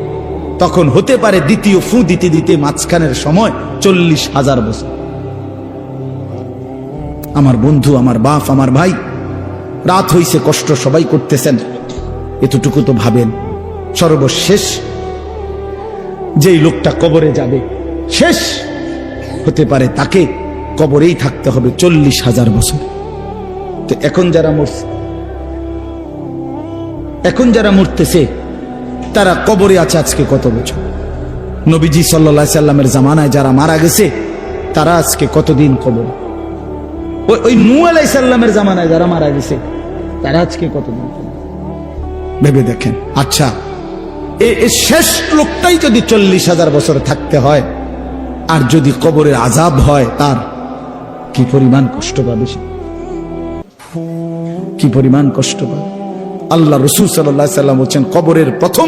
তখন হতে পারে দ্বিতীয় ফু দিতে দিতে মাঝখানের সময় 40,000 বছর। আমার বন্ধু, আমার বাপ, আমার ভাই, রাত হইছে, কষ্ট সবাই করতেছেন, এতটুকু তো ভাবেন সর্বশেষ যেই লোকটা কবরে যাবে, শেষ হতে পারে তাকে কবরেই থাকতে হবে 40,000 বছর। তো এখন যারা মরতেছে তারা কবরে আছে আজকে কত বছর? নবীজি সাল্লাল্লাহু আলাইহি সাল্লামের জামানায় যারা মারা গেছে তারা আজকে কতদিন কবর? ওই নূহ আলাইহিস সালামের জামানায় যারা মারা গেছে তারা আজকে কতদিন কবর? ভেবে দেখেন। আচ্ছা, এই শেষ লোকটাই যদি 40,000 বছর থাকতে হয়, আর যদি কবরের আযাব হয়, তার কি পরিমাণ কষ্ট পাবে সে? কি পরিমাণ কষ্ট পাবে? আল্লাহ রাসূল সাল্লাল্লাহু আলাইহি সাল্লাম বলেন, কবরের প্রথম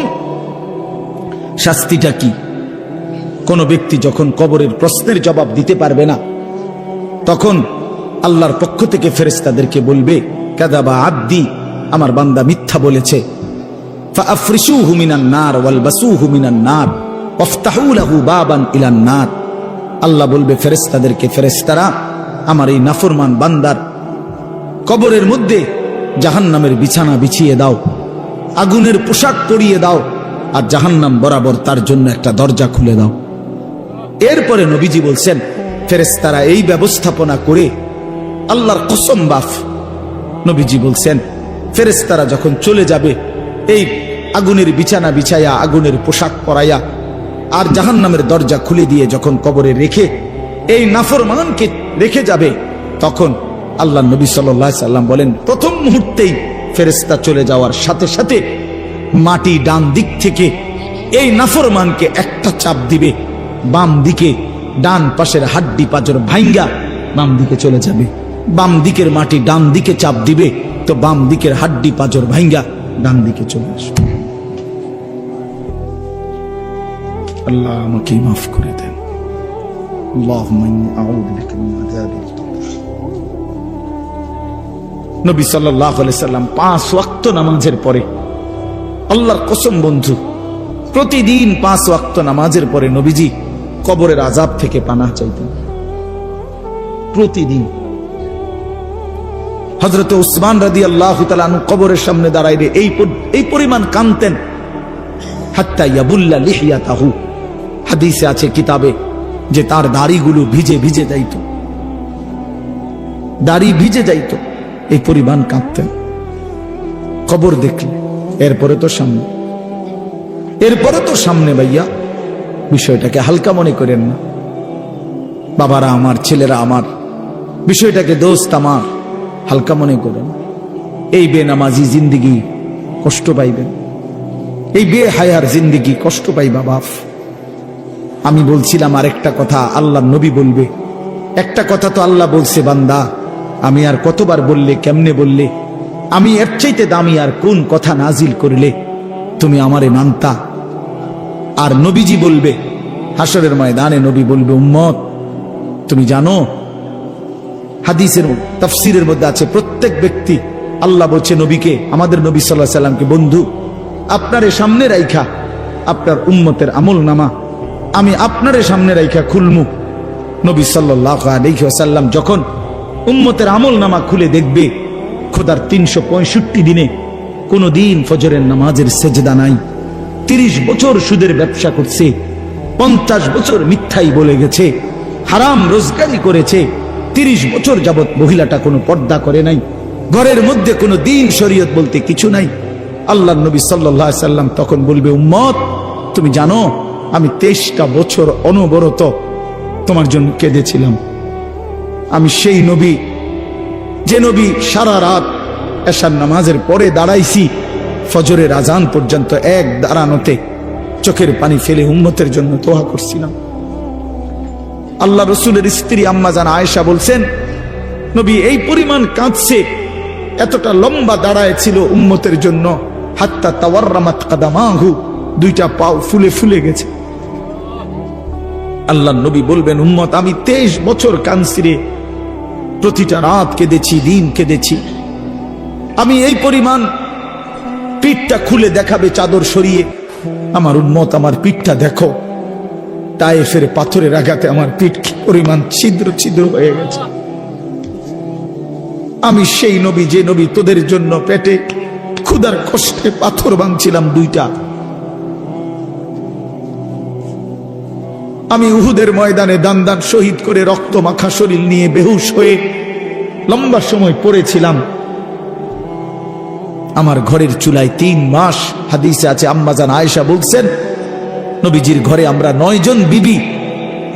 শাস্তিটা কি? কোন ব্যক্তি যখন কবরের প্রশ্নের জবাব দিতে পারবে না, তখন আল্লাহর পক্ষ থেকে ফেরেশতাদেরকে বলবে, কাযাবা আব্দি, আমার বান্দা মিথ্যা বলেছে। ফাআফরিশুহু মিনান নার ওয়ালবাসুহু মিনান নার ওয়াফতাহু লাহু বাবান ইলান নার। আল্লাহ বলবে ফেরেশতাদেরকে, ফেরেশতারা আমার এই নাফরমান বান্দার কবরের মধ্যে জাহান্নামের বিছানা বিছিয়ে দাও, আগুনের পোশাক পরিয়ে দাও, আর জাহান্নাম বরাবর তার জন্য একটা দরজা খুলে দাও। এরপরে নবীজি বলছেন, ফেরেশতারা এই ব্যবস্থাপনা করে, আল্লাহর কসম বাফ, নবীজি বলছেন ফেরেশতারা যখন চলে যাবে, এই আগুনের বিছানা বিছায়া, আগুনের পোশাক পরাইয়া, আর জাহান্নামের দরজা খুলে দিয়ে যখন কবরে রেখে এই নাফরমানকে রেখে যাবে, তখন আল্লাহ নবী সাল্লাল্লাহু আলাইহি সাল্লাম বলেন, প্রথম মুহূর্তেই ফেরেশতা চলে যাওয়ার সাথে সাথে মাটি ডান দিক থেকে এই নাফরমানকে একটা চাপ দিবে, বাম দিকে ডান পাশের হাড্ডি পাঁজর ভাঙ্গা বাম দিকে চলে যাবে। বাম দিকের মাটি ডান দিকে চাপ দিবে, তো বাম দিকের হাড্ডি পাঁজর ভাঙ্গা ডান দিকে চলে আসবে। আল্লাহ আমাকে মাফ করে দেন। আল্লাহুম্মা ইন্নী আউযু বিকা মিন আযাবিল কবর। নবী সাল্লাল্লাহু আলাইহি সাল্লাম 5 ওয়াক্ত নামাজের পরে, আল্লাহর কসম বন্ধু, প্রতিদিন 5 ওয়াক্ত নামাজের পরে নবীজি কবরের আযাব থেকে পানাহ চাইতেন। প্রতিদিন। হযরত উসমান রাদিয়াল্লাহু তাআলা আনহু কবরের সামনে দাঁড়াইলে এই পরিমাণ কাঁদতেন, হাত্তা ইয়াবুল্লা লিহিয়াতাহু। হাদিসে আছে কিতাবে যে তার দাড়িগুলো ভিজে ভিজে যাইত, দাড়ি ভিজে যাইত, এই পরিমাণ কাঁদতেন কবর দেখলে। এরপরে তো সামনে ভাইয়া, বিষয়টাকে হালকা মনে করেন না। বাবারা আমার, ছেলেরা আমার, বিষয়টাকে দোস্ত আমার, হালকা মনে করেন। এই বেনামাজি জিন্দিগি কষ্ট পাইবেন, এই বেহায়ার জিন্দিগি কষ্ট পাইবা বাপ। আমি বলছিলাম আরেকটা কথা, আল্লাহ নবী বলবে একটা কথা, তো আল্লাহ বলছে, বান্দা আমি আর কতবার বললে, কেমনে বললে, আমি এর চাইতে দামি আর কোন কথা নাজিল করলে তুমি আমারে মানতা? আর নবীজি বলবে হাসরের ময়দানে, নবী বলবে, উম্মত তুমি জানো, হাদিসের তাফসীরের মধ্যে আছে, প্রত্যেক ব্যক্তি, আল্লাহ বলছে নবীকে, আমাদের নবী সাল্লাল্লাহু আলাইহি সাল্লামকে, বন্ধু আপনারে সামনে রাইখা আপনার উম্মতের আমল নামা আমি আপনারে সামনে রাইখা খুলমু। নবী সাল্লাল্লাহু আলাইহি ওয়াসাল্লাম যখন উম্মতের আমল নামা খুলে দেখবে, খোদার 365 দিনে কোনো দিন ফজরের নামাজের সেজদা নাই, 30 বছর সুদের ব্যবসা করছে, 50 বছর মিথ্যাই বলে গেছে, হারাম রোজগারি করেছে, 30 বছর যাবত মহিলাটা কোনো পর্দা করে নাই, ঘরের মধ্যে কোনো দিন শরীয়ত বলতে কিছু নাই। আল্লাহ নবী সাল্লাল্লাহু আলাইহি সাল্লাম তখন বলবে, উম্মত তুমি জানো আমি 23টা বছর অনবরত তোমার জন্য কেঁদেছিলাম। আমি সেই নবী, যে নবী সারা রাত এশার নামাজের পরে দাঁড়াইছি ফজরের আজান পর্যন্ত, এক দাঁড়ানোতে চোখের পানি ফেলে উম্মতের জন্য দোয়া করছিলাম। আল্লাহ রসুলের স্ত্রী আম্মা জান আয়েশা বলছেন, নবী এই পরিমাণ কাঁদছে, এতটা লম্বা দাঁড়ায় ছিল উম্মতের জন্য, হাত্তা তাওয়াররামাত কাদামাহু, 2টা পাও ফুলে ফুলে গেছে। আল্লাহ নবী বলবেন, উম্মত আমি 23 বছর কাঁদছি রে, প্রতিটা রাত কেঁদেছি, দিন কেঁদেছি। আমি এই পরিমাণ, পিঠটা খুলে দেখাবে চাদর সরিয়ে, আমার উম্মত আমার পিঠটা দেখো, তায়েফের পাথরের আঘাতে আমার পিঠ কি পরিমাণ ছিদ্র ছিদ্র হয়ে গেছে। আমি সেই নবী, যে নবী তোদের জন্য পেটে ক্ষুধার কষ্টে পাথর ভাঙছিলাম 2টা। আমি উহুদের ময়দানে দান দান শহীদ করে রক্ত মাখা শরীর নিয়ে বেহুশ হয়ে লম্বা সময় পড়েছিলাম। আমার ঘরের চুলায় 3 মাস, হাদিসে আছে আম্মাজান আয়েশা বলছেন নবীজির ঘরে আমরা 9 জন বিবি।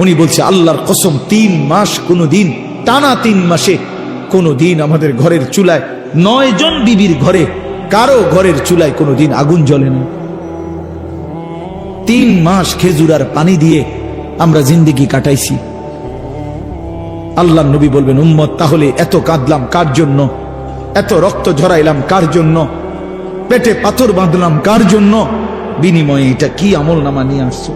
উনি বলছে আল্লাহর কসম 3 মাস, কোনদিন টানা 3 মাসে কোনদিন আমাদের ঘরের চুলায় 9 জন বিবির ঘরে কারো ঘরের চুলায় কোনদিন আগুন জ্বলে না। 3 মাস খেজুর আর পানি দিয়ে আমরা জিন্দেগি কাটাইছি। আল্লাহর নবী বলবেন উম্মত তাহলে এত কাঁদলাম কার জন্য, এত রক্ত ঝরাইলাম কার জন্য, পেটে পাথর বাঁধলাম কার জন্য, বিনিময়ে এটা কি আমল নামা নিয়ে আসছো?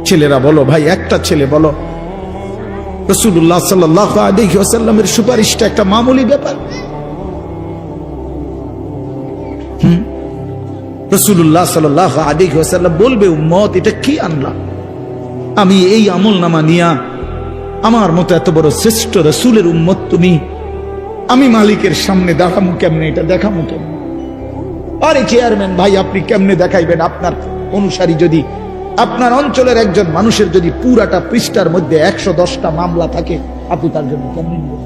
ছেলেরা বলো ভাই, একটা ছেলে বলো রাসূলুল্লাহ সাল্লাল্লাহু আলাইহি ওয়াসাল্লামের সুপারিশটা একটা মামুলি ব্যাপার? রাসূলুল্লাহ সাল্লাল্লাহু আলাইহি ওয়াসাল্লাম বলবে উম্মত এটা কি আনলা? আমি এই আমল নামা নিয়া আমার মতো এত বড় শ্রেষ্ঠ রাসূলের উম্মত তুমি, আমি মালিকের সামনে দাঁড়ামু কেমনে, এটা দেখামু কেমনে? আরে চেয়ারম্যান ভাই আপনি কেমনে দেখাইবেন? আপনার অনুসারী যদি, আপনার অঞ্চলের একজন মানুষের যদি পুরাটা পৃষ্ঠার মধ্যে 110টা মামলা থাকে, আপনি তার জন্য কেমনে নেবেন?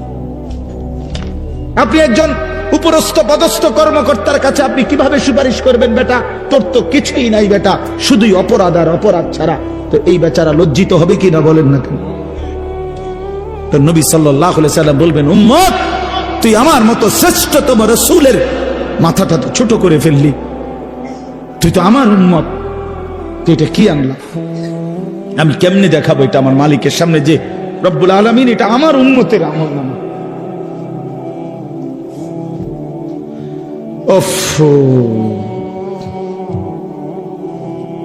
আপনি একজন উপরস্থ পদস্থ কর্মকর্তার কাছে আপনি কিভাবে সুপারিশ করবেন? বেটা তোর তো কিছুই নাই বেটা, শুধুই অপরাধ আর অপরাধ ছাড়া। তো এই বেচারা লজ্জিত হবে কিনা বলেন না কেন? তো নবী সাল্লাল্লাহু আলাইহি সাল্লাম বলবেন উম্মত তুই আমার মতো শ্রেষ্ঠতম রাসূলের মাথাটা তো ছোট করে ফেললি, তুই তো আমার উম্মত, তুই এটা কি আনলা? আমি কেমনে দেখাবো এটা আমার মালিকের সামনে যে রব্বুল আলামিন এটা আমার উম্মতের আমল নামা? ওফ,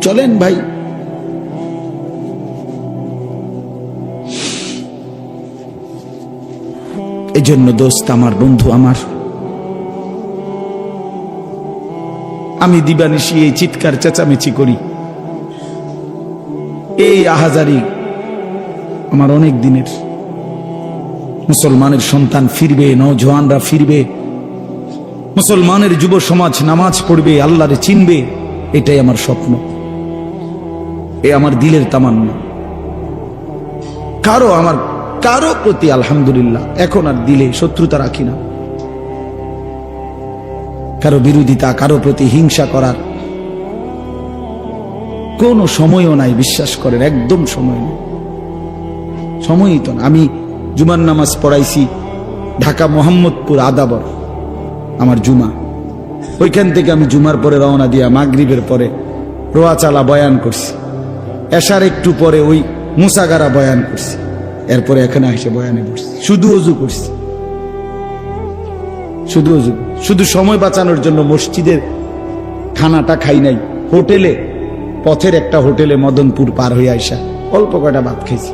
চলেন ভাই এই জন্য দোস্ত আমার, বন্ধু আমার, আমি দিবানিশি এই চিৎকার চেঁচামেচি করি, এই আহাজারি আমার অনেক দিনের। মুসলমানের সন্তান ফিরবে, নওজওয়ানরা ফিরবে, মুসলমানের যুব সমাজ নামাজ পড়বে, আল্লাহরে চিনবে, এটাই আমার স্বপ্ন, এ আমার দিলের তামান্না। কারো প্রতি আলহামদুলিল্লাহ এখন আর দিলে শত্রুতা রাখি না, কারো বিরোধিতা, কারো প্রতি হিংসা করার কোনো সময়ও নাই, বিশ্বাস করেন একদম সময় নেই, সময়ই তো না। আমি জুমার নামাজ পড়াইছি ঢাকা মোহাম্মদপুর আদাবর, আমার জুমা, ওইখান থেকে আমি জুমার পরে রওনা দিয়া মাগরিবের পরে রোয়াচালা বয়ান করছি, এশার একটু পরে ওই মুসাগারা বয়ান করছি, এরপরে এখানে এসে বয়ানে বসছি, শুধু ওযু করছি, শুধু ওযু, শুধু সময় বাঁচানোর জন্য মসজিদের খানাটা খাই নাই, হোটেলে, পথের একটা হোটেলে মদনপুর পার হয়ে আইসা অল্প কয়টা ভাত খাইছি।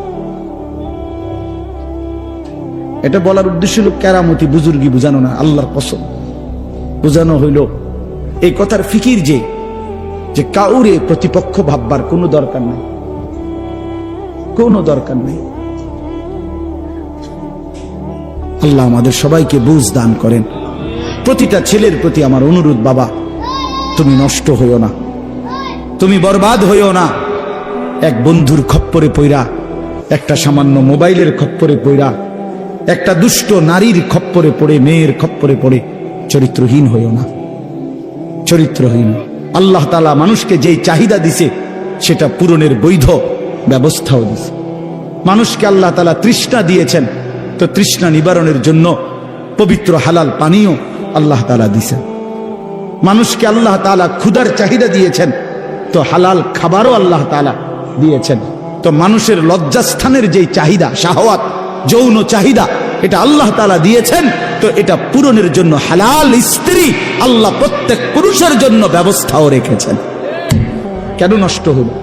এটা বলার উদ্দেশ্য হলো কেরামতি বুজুর্গি বুঝানো না, আল্লাহর কসম বুঝানো হইল এই কথার ফিকির যে কাউরে প্রতিপক্ষ ভাববার কোনো দরকার নাই, কোনো দরকার নেই। আল্লাহ আমাদের সবাইকে বুঝ দান করেন। প্রতিটা ছেলের প্রতি আমার অনুরোধ, বাবা তুমি নষ্ট হইও না, তুমি বরবাদ হইও না। এক বন্ধুর খপ্পরে পইরা, একটা সামান্য মোবাইলের খপ্পরে পইরা, একটা দুষ্ট নারীর খপ্পরে পড়ে, মেয়ের খপ্পরে পড়ে চরিত্রহীন হইও না, চরিত্রহীন। আল্লাহ তাআলা মানুষকে যেই চাহিদা দিছে সেটা পূরণের বৈধ ব্যবস্থাও দিছে। মানুষকে আল্লাহ তাআলা তৃষ্ণা দিয়েছেন, তো তৃষ্ণা নিবারণের জন্য পবিত্র হালাল পানীয় আল্লাহ তাআলা দিয়েছেন। মানুষকে আল্লাহ তাআলা ক্ষুধার চাহিদা দিয়েছেন, তো হালাল খাবারও আল্লাহ তাআলা দিয়েছেন। তো মানুষের লজ্জাস্থানের যেই চাহিদা, শাহওয়াত, যৌন চাহিদা, এটা আল্লাহ তাআলা দিয়েছেন, তো এটা পূরণের জন্য হালাল স্ত্রী আল্লাহ প্রত্যেক পুরুষের জন্য ব্যবস্থাও রেখেছেন। কেন নষ্ট হইবা?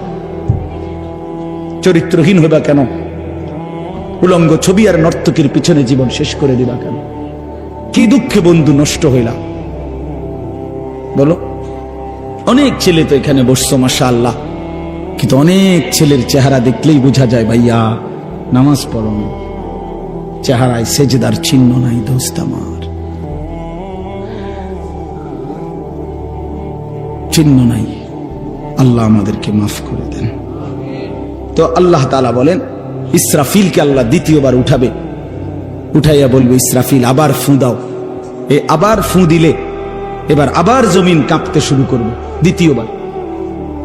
চরিত্রহীন হইবা কেন? উলঙ্গ ছবি আর নর্তকীর পিছনে জীবন শেষ করে দিবা কেন? কি দুঃখে বন্ধু নষ্ট হইলা বলো? অনেক ছেলে তো এখানে বসছো মাশাআল্লাহ, কিন্তু অনেক ছেলের চেহারা দেখলেই বোঝা যায় ভাইয়া নামাজ পড়ো না, চেহারায় সেজদার চিহ্ন নাই দোস্ত আমার, চিহ্ন নাই। আল্লাহ আমাদেরকে মাফ করে দেন। তো আল্লাহ তাআলা বলেন ইসরাফিলকে আল্লাহ দ্বিতীয়বার উঠাবে, উঠাইয়া বলবে ইসরাফিল আবার ফু দাও। এই আবার ফু দিলে এবার আবার জমিন কাঁপতে শুরু করবে দ্বিতীয়বার।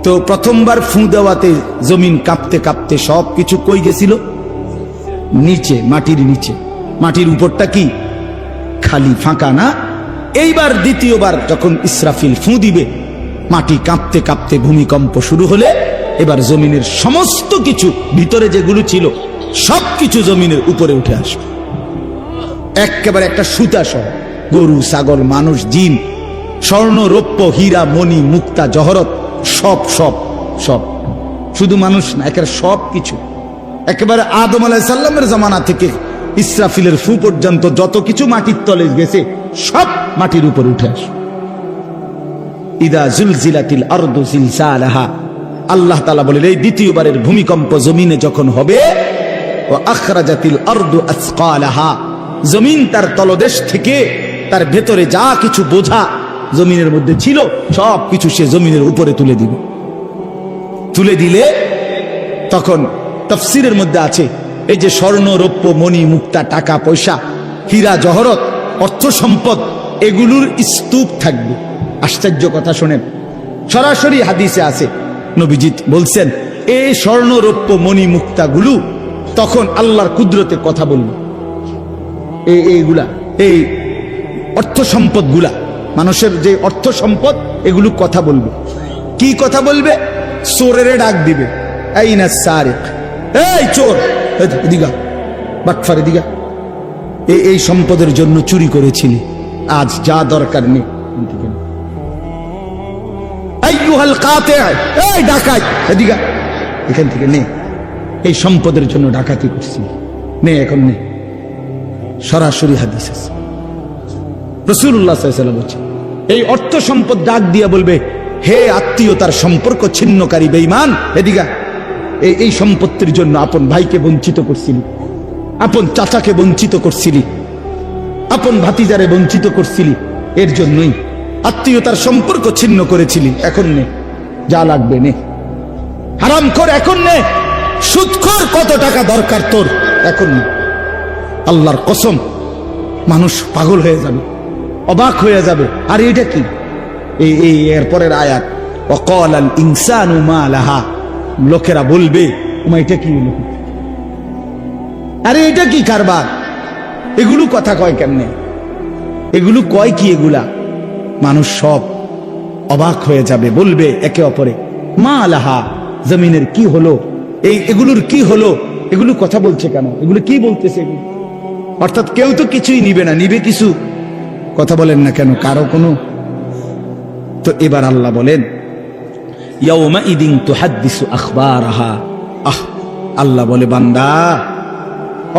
তো প্রথমবার ফু দেওয়াতে জমিন কাঁপতে কাঁপতে সব কিছু কই গেছিল? নিচে, মাটির নিচে। মাটির উপরটা কি খালি, ফাঁকা না? এইবার দ্বিতীয়বার যখন ইসরাফিল ফু দিবে, মাটি কাঁপতে কাঁপতে ভূমিকম্প শুরু হলে এবার জমিনের সমস্ত কিছু ভিতরে যেগুলো ছিল সব কিছু জমিনের উপরে উঠে আসবে একেবারে একটা সুতা সহ। গরু, ছাগল, মানুষ, জিন, স্বর্ণ, রৌপ্য, হীরা, মণি, মুক্তা, জহরত, সব সব সব, শুধু মানুষ না, একেবারে সব কিছু। একেবারে আদম আলাইহিস সালামের জামানা থেকে ইসরাফিলের ফু পর্যন্ত যত কিছু মাটির তলে গেছে সব মাটির উপর উঠে আসবে। ইদা জুলজিলাতিল আরদু জিলজালাহা, আল্লাহ তাআলা বলেন এই দ্বিতীয়বারের ভূমিকম্প জমিনে যখন হবে, ওয়া আখরাজাতিল আরদু আসকালাহা, জমিন তার তলদেশ থেকে তার ভেতরে যা কিছু বোঝা জমিনের মধ্যে ছিল সব কিছু সে জমিনের উপরে তুলে দিবে। তুলে দিলে তখন তাফসীরের মধ্যে আছে এই যে স্বর্ণ, রৌপ্য, মণি, মুক্তা, টাকা পয়সা, হীরা, জহরত, অর্থ সম্পদ, এগুলোর স্তূপ থাকবে। আশ্চর্য কথা শোনেন, সরাসরি হাদিসে আছে, নবীজি বলছেন এই স্বর্ণ, রৌপ্য, মণি, মুক্তাগুলো তখন আল্লাহর কুদরতে কথা বলবে। এইগুলা, এই অর্থ সম্পদ গুলা, মানুষের যে অর্থ সম্পদ, এগুলো কথা বলবে। কি কথা বলবে? চোরের ডাক দিবে, আইনা সারিক, এই চোর, এদিকে বাটফার, এদিকে এই সম্পদের জন্য চুরি করেছিলি, আজ যা দরকার নেই। আইয়ুহাল কাতি, এই ডাকাত, এদিকে এখান থেকে নে, এই সম্পদের জন্য ডাকাতি করছিলি, নে এখন নে। সরাসরি হাদিস আছে, রাসূলুল্লাহ সাল্লাল্লাহু আলাইহি ওয়াসাল্লাম বলেছেন এই অর্থ সম্পদ ডাক দিয়া বলবে, হে আত্মীয়তার সম্পর্ক ছিন্নকারী বেঈমান, এদিকে এই সম্পত্তির জন্য আপন ভাইকে বঞ্চিত করছিলি, আপন চাচাকে বঞ্চিত করছিলি, আপন ভাতিজারে বঞ্চিত করছিলি, এর জন্যই আত্মীয়তার সম্পর্ক ছিন্ন করেছিলি, এখন নে যা লাগবে নে। হারামখোর এখন নে, সুদখোর কত টাকা দরকার তোর এখন নে। আল্লাহর কসম, মানুষ পাগল হয়ে যাবে, অবাক হয়ে যাবে। আর এটা কি? এই এরপরের আয়াত, ওয়াকালাল ইনসানু মা লাহা, লোকেরা বলবে ওমা এটা কি হলো, আরে এটা কি কারবার, এগুলো কথা কয় কেমনে, এগুলো কয় কি, এগুলা মানুষ সব অবাক হয়ে যাবে, বলবে একে অপরে মা লাহা, জমিনের কি হলো, এগুলোর কি হলো, এগুলো কথা বলছে কেন, এগুলো কি বলতেছে এগুলো? অর্থাৎ কেউ তো কিছুই নিবে না, নিবে কিছু, কথা বলেন না কেন কারো কোনো। তো এবার আল্লাহ বলেন ইয়াউমা ইদিন তুহাদ্দিসু আখবারাহা, আল্লাহ বলে বান্দা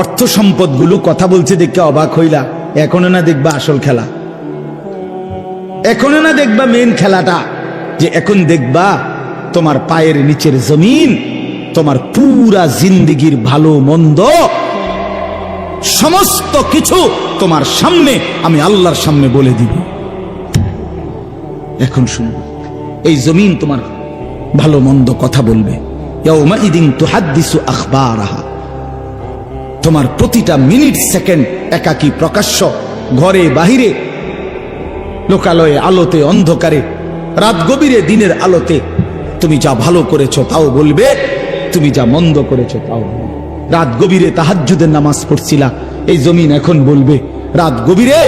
অর্থ সম্পদ গুলো কথা বলছে দেখে অবাক হইলা, এখনো না দেখবা আসল খেলা, এখনো না দেখবা মেন খেলাটা, যে এখন দেখবা তোমার পায়ের নিচের জমিন, তোমার পুরা জিন্দেগির ভালো মন্দ সমস্ত কিছু তোমার সামনে আমি আল্লাহর সামনে বলে দিব। এখন শুনো, এই জমিন তোমার ভালো মন্দ কথা বলবে। ইয়াউমা ইদিন তুহাদ্দিসু আখবারাহা, তোমার প্রতিটা মিনিট সেকেন্ড একাকী প্রকাশ্য, ঘরে বাহিরে, লোকালয়ে, আলোতে, অন্ধকারে, রাত গভীরে, দিনের আলোতে, তুমি যা ভালো করেছো তাও বলবে, তুমি যা মন্দ করেছো তাও বলবে। রাত গভীরে তাহাজ্জুদের নামাজ পড়ছিলা, এই জমিন এখন বলবে রাত গভীরে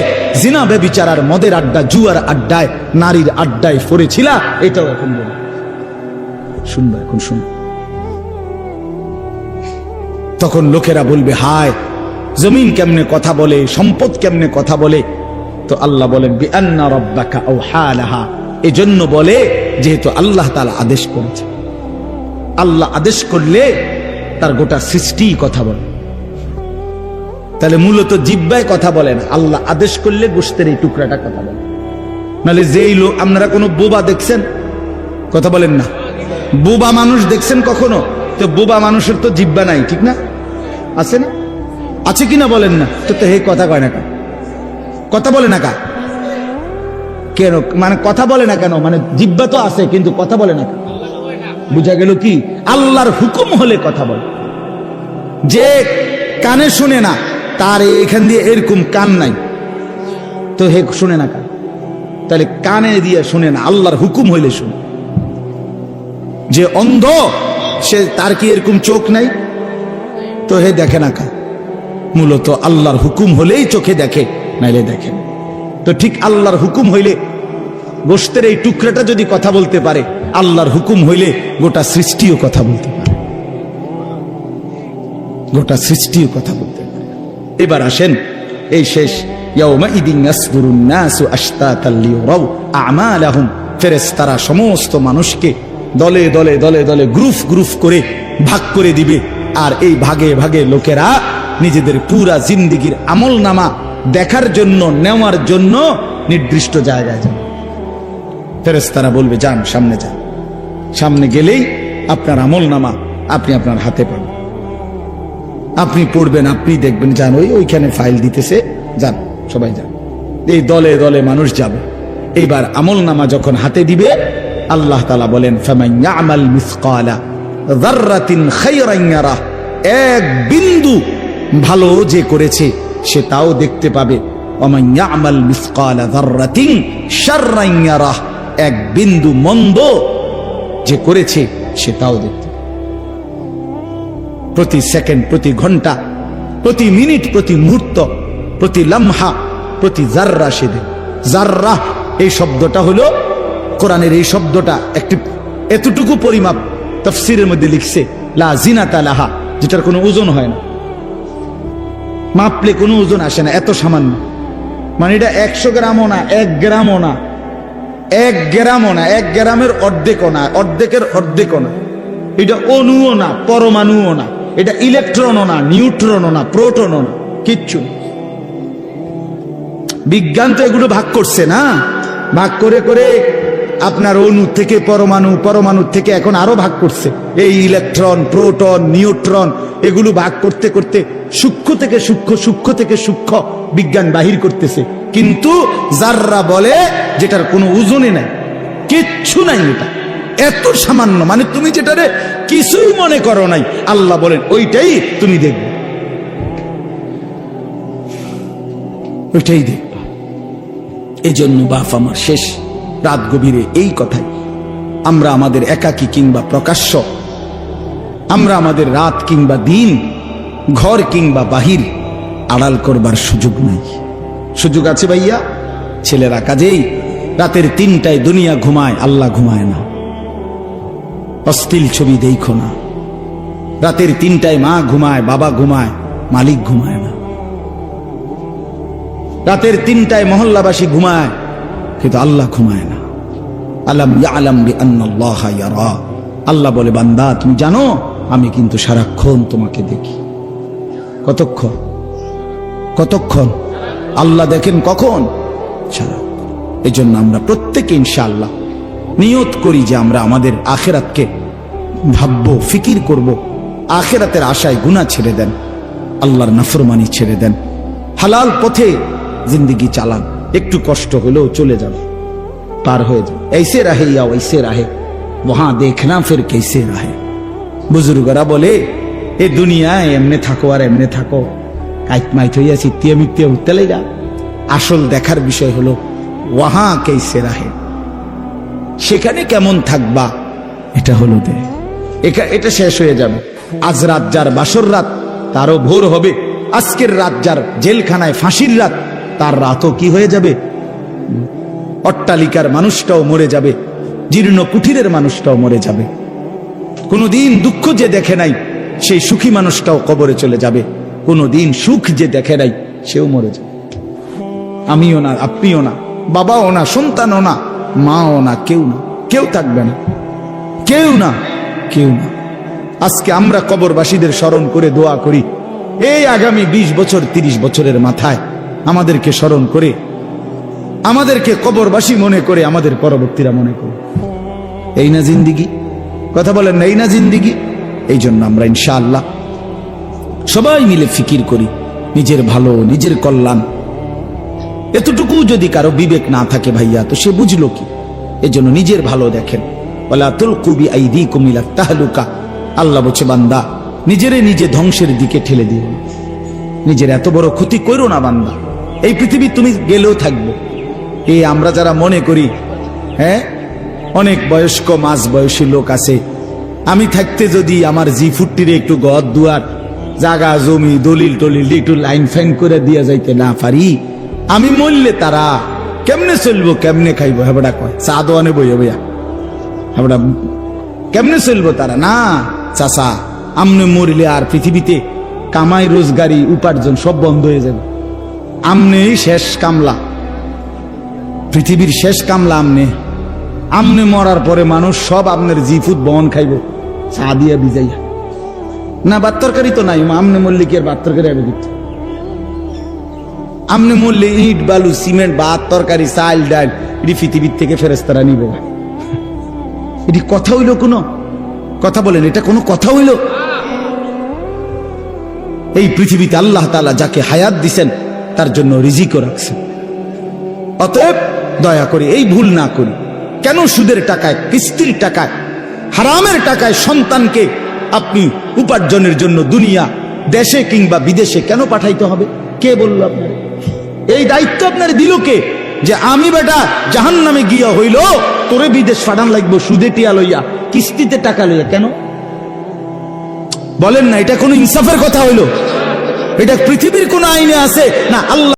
জিনা ব্যভিচার আর মদের আড্ডা, জুয়ার আড্ডায়, নারীর আড্ডায় পড়েছিলা, এটাও এখন বলবে। শুনবা, এখন শুন। তখন লোকেরা বলবে হায়, জমিন কেমনে কথা বলে, সম্পদ কেমনে কথা বলে। তো আল্লাহ বলেন বিআন্না রাব্বাকা আওহা লাহা, এজন্য বলে যেহেতু আল্লাহ তাআলা আদেশ করেছে। আল্লাহ আদেশ করলে তার গোটা সৃষ্টি কথা বলে, তাহলে মূলত জিহ্বায় কথা বলে না, আল্লাহ আদেশ করলে গোশতের এই টুকরাটা কথা বলে। নাহলে যেই লোক, আপনারা কোনো বোবা দেখছেন, কথা বলেন না, বোবা মানুষ দেখছেন কখনো? তো বোবা মানুষের তো জিহ্বা নাই, ঠিক না? আছে না? আছে কিনা বলেন না? তো হে কথা কয় না কা, কথা বলে না কা কেন? মানে কথা বলে না কেন? মানে জিহ্বা তো আছে কিন্তু কথা বলে না কেন? বুঝা গেল কি? আল্লাহর হুকুম হলে কথা বলে। যে কানে শুনে না, তার এখান দিয়ে এরকম কান নাই, তো হে শুনে না কান? তাহলে কানে দিয়ে শুনে না, আল্লাহর হুকুম হইলে শুনে। যে অন্ধ, সে তার কি এরকম চোখ নাই? তো হে দেখে না কান? মূলত আল্লাহর হুকুম হলেই চোখে দেখে, নাইলে দেখে না। তো ঠিক আল্লাহর হুকুম হইলে গোশতের এই টুকরাটা যদি কথা বলতে পারে, আল্লাহর হুকুম হইলে গোটা সৃষ্টিও কথা বলতে পারে, গোটা সৃষ্টিও কথা বলতে পারে। এবার আসেন, এই শেষ ইয়াউমাইদিন ইয়াসদুরুন নাসু আশতাতাল লিয়ারাউ আমালাহুম, ফেরেশতারা সমস্ত মানুষকে দলে দলে দলে দলে গ্রুপ গ্রুপ করে ভাগ করে দিবে। আর এই ভাগে ভাগে লোকেরা নিজেদের পুরা জিন্দেগীর আমলনামা দেখার জন্য, নেওয়ার জন্য নির্দিষ্ট জায়গায় যাবে। ফেরেশতারা বলবে যান, সামনে যান। সামনে গেলেই আপনার আমলনামা আপনি আপনার হাতে পাবেন, আপনি পড়বেন, আপনি দেখবেন, যান ওইখানে ফাইল দিতেছে, যান, সবাই যান। এই দলে দলে মানুষ যাবে। এইবার আমলনামা যখন হাতে দিবে, আল্লাহ তাআলা বলেন ফামান ইয়ামাল মিসকালা যাররাতিন খায়রান ইয়ারাহ, এক বিন্দু ভালো যে করেছে সে তাও দেখতে পাবে। ওমান ইয়ামাল মিসকালা যাররাতিন শাররান ইয়ারাহ, এক বিন্দু মন্দ যে করেছে সে তাও দেখতে পাবে। প্রতি সেকেন্ড, প্রতি ঘন্টা, প্রতি মিনিট, প্রতি মুহূর্ত, প্রতি লম্হা, প্রতি জাররা সে দেখে। জাররা এই শব্দটা হলো কোরআনের, এই শব্দটা একটি এতটুকু পরিমাপ তাফসীরের মধ্যে লিখছে লা জিনাতা লাহা, যেটার কোনো ওজন হয় না, মাপলে কোনো ওজন আসে না, এত সামান্য। মানে এটা 100 গ্রামও না, 1 গ্রামও না, 1 গ্রামও না, 1 গ্রামের অর্ধেকও না, অর্ধেকের অর্ধেকও না। এটা অণুও না, পরমাণুও না, এটা ইলেকট্রনও না, নিউট্রনও না, প্রোটনও না, কিচ্ছু। বিজ্ঞান তো এগুলো ভাগ করছে না, ভাগ করে করে আপনার অণু থেকে পরমাণু, পরমাণু থেকে এখন আরো ভাগ করছে। এই ইলেকট্রন, প্রোটন, নিউট্রন, এগুলো ভাগ করতে করতে সূক্ষ্ম থেকে সূক্ষ্ম, সূক্ষ্ম থেকে সূক্ষ্ম বিজ্ঞান বাহির করতেছে। কিন্তু জাররা বলে যেটার কোনো ওজনই নাই, কিচ্ছু নাই, এটা এত সামান্য, মানে তুমি যেটারে কিছুই মনে করো নাই, আল্লাহ বলেন ওইটাই তুমি দেখবে, ওইটাই দেখবে। এই জন্য বাপ আমার শেষ রাত গভীরে এই কথাই, আমরা আমাদের একাকী কিংবা প্রকাশ্য, আমরা আমাদের রাত কিংবা দিন, ঘর কিংবা বাহির আড়াল করবার সুযোগ নাই। সুযোগ আছে ভাইয়া? ছেলেরা কাজেই রাতের 3টায় দুনিয়া ঘুমায়, আল্লাহ ঘুমায় না। অশ্লীল ছবি দেখো না। রাতের 3টায় মা ঘুমায়, বাবা ঘুমায়, মালিক ঘুমায় না। রাতের 3টায় মহল্লাবাসী ঘুমায়, কিন্তু আল্লাহ ঘুমায় না। আলাম ইয়ালাম বিআন্নাল্লাহা ইয়ারা, আল্লাহ বলে বান্দা তুমি জানো আমি কিন্তু সারাক্ষণ তোমাকে দেখি। কতক্ষণ? কতক্ষণ? আল্লাহ দেখেন কখন? সারাক্ষণ। এই জন্য আমরা প্রত্যেকে ইনশাআল্লাহ নিয়ত করি যে আমরা আমাদের আখিরাতকে ভাববো, ফিকির করব। আখিরাতের আশায় গুনাহ ছেড়ে দেন, আল্লাহর নাফরমানি ছেড়ে দেন, হালাল পথে জিন্দেগি চালান। একটু কষ্ট হলেও চলে যাবে, পার হয়ে যাবে। ऐसे रहे या वैसे रहे वहां देखना फिर कैसे रहे। বুজুর্গরা বলে এ দুনিয়ায় এমনে থাকো আর এমনে থাকো, কাইট মাইট হইয়া চিত্তিয়া মিত্তিয়া উঠতে লেগা। আসল দেখার বিষয় হলো ওয়াহা কেসে রাহে, সেখানে কেমন থাকবা, এটা হলো দে। এটা শেষ হয়ে যাবে। আজ রাত যার বাসর রাত, তারও ভোর হবে। আজকের রাত যার জেলখানায় ফাঁসির রাত, তার রাতও কি হয়ে যাবে। অট্টালিকার মানুষটাও মরে যাবে, জীর্ণ কুঠিরের মানুষটাও মরে যাবে। কোনদিন দুঃখ যে দেখে নাই সেই সুখী মানুষটাও কবরে চলে যাবে। কোনদিন সুখ যে দেখে নাই সেও মরে যাবে। আমিও না, আপনিও না, বাবাও না, সন্তানও না, মাও না, কেউ না, কেউ থাকবে না, কেউ না, কেউ না। আজকে আমরা কবরবাসীদের স্মরণ করে দোয়া করি, এই আগামী 20 বছর 30 বছরের মাথায় আমাদেরকে স্মরণ করে, আমাদেরকে কবরবাসী মনে করে, আমাদের পরবর্তীরা মনে করে। এই না জিন্দিগি? কথা বলেন না, এই না জিন্দিগি? এই জন্য আমরা ইনশাআল্লাহ সবাই মিলে ফিকির করি, নিজের ভালো, নিজের কল্যাণ, এতটুকু যদি কারো বিবেক না থাকে ভাইয়া, তো সে বুঝলো কি? এজন্য নিজের ভালো দেখেন। ওয়ালা তুলকু বিআইদিকুম ইলা তাহলুকা, আল্লাহ বলছে বান্দা নিজেরে নিজে ধ্বংসের দিকে ঠেলে দিও না, নিজের এত বড় ক্ষতি করো না বান্দা। এই পৃথিবী তুমি গেলেও থাকবে। এই আমরা যারা মনে করি, হ্যাঁ, অনেক বয়স্ক মাঝ বয়সী লোক আছে, আমি থাকতে যদি আমার জি ফুটটিরে একটু ঘর দুয়ার জাগা জমি দলিল টলিল একটু লাইন ফাইন করে দিয়া যাইতে না পারি, আমি মরলে তারা কেমনে চলবো, কেমনে খাইবো? হেবড়া কয় চা দোয়ানে বইয়া বইয়া, হেবড়া কেমনে চলবো তারা? না চাচা, আমনে মরিলে আর পৃথিবীতে কামাই রোজগারি উপার্জন সব বন্ধ হয়ে যাবে। আমনেই শেষ কামলা, পৃথিবীর শেষ কামলা আমনে। আমনে মরার পরে মানুষ সব আপনার জিফুত বহন খাইব চা দিয়া ভিজাইয়া। না ভাত তরকারি তো নাই, আমনে মরলে কি আর ভাত তরকারি হবে? কিন্তু আমনে মরলে ইট বালু সিমেন্ট ভাত তরকারি চাল ডাল এটি পৃথিবীর থেকে ফেরেশতারা নিব। এটি কথা হইল? কোনো কথা বলেন, এটা কোনো কথা হইল? এই পৃথিবীতে আল্লাহ তাআলা যাকে হায়াত দিছেন তার জন্য রিজিকও রাখছেন। অতএব দয়া করে এই ভুল না করি। কেন সুদের টাকায়, কিস্তির টাকায়, হারামের টাকায় সন্তানকে আপনি উপার্জনের জন্য দুনিয়া দেশে কিংবা বিদেশে কেন পাঠাইতে হবে? কে বলল আপনার? এই দায়িত্ব আপনার দিল কে? যে আমি বেটা জাহান্নামে গিয়া হইল তোরে বিদেশ পাঠান লাগবো সুদে টিয়া লইয়া, কিস্তিতে টাকা লইয়া? কেন বলেন না? এটা কোনো ইনসাফের কথা হইল? এটা পৃথিবীর কোন আইনে আছে? না আল্লাহ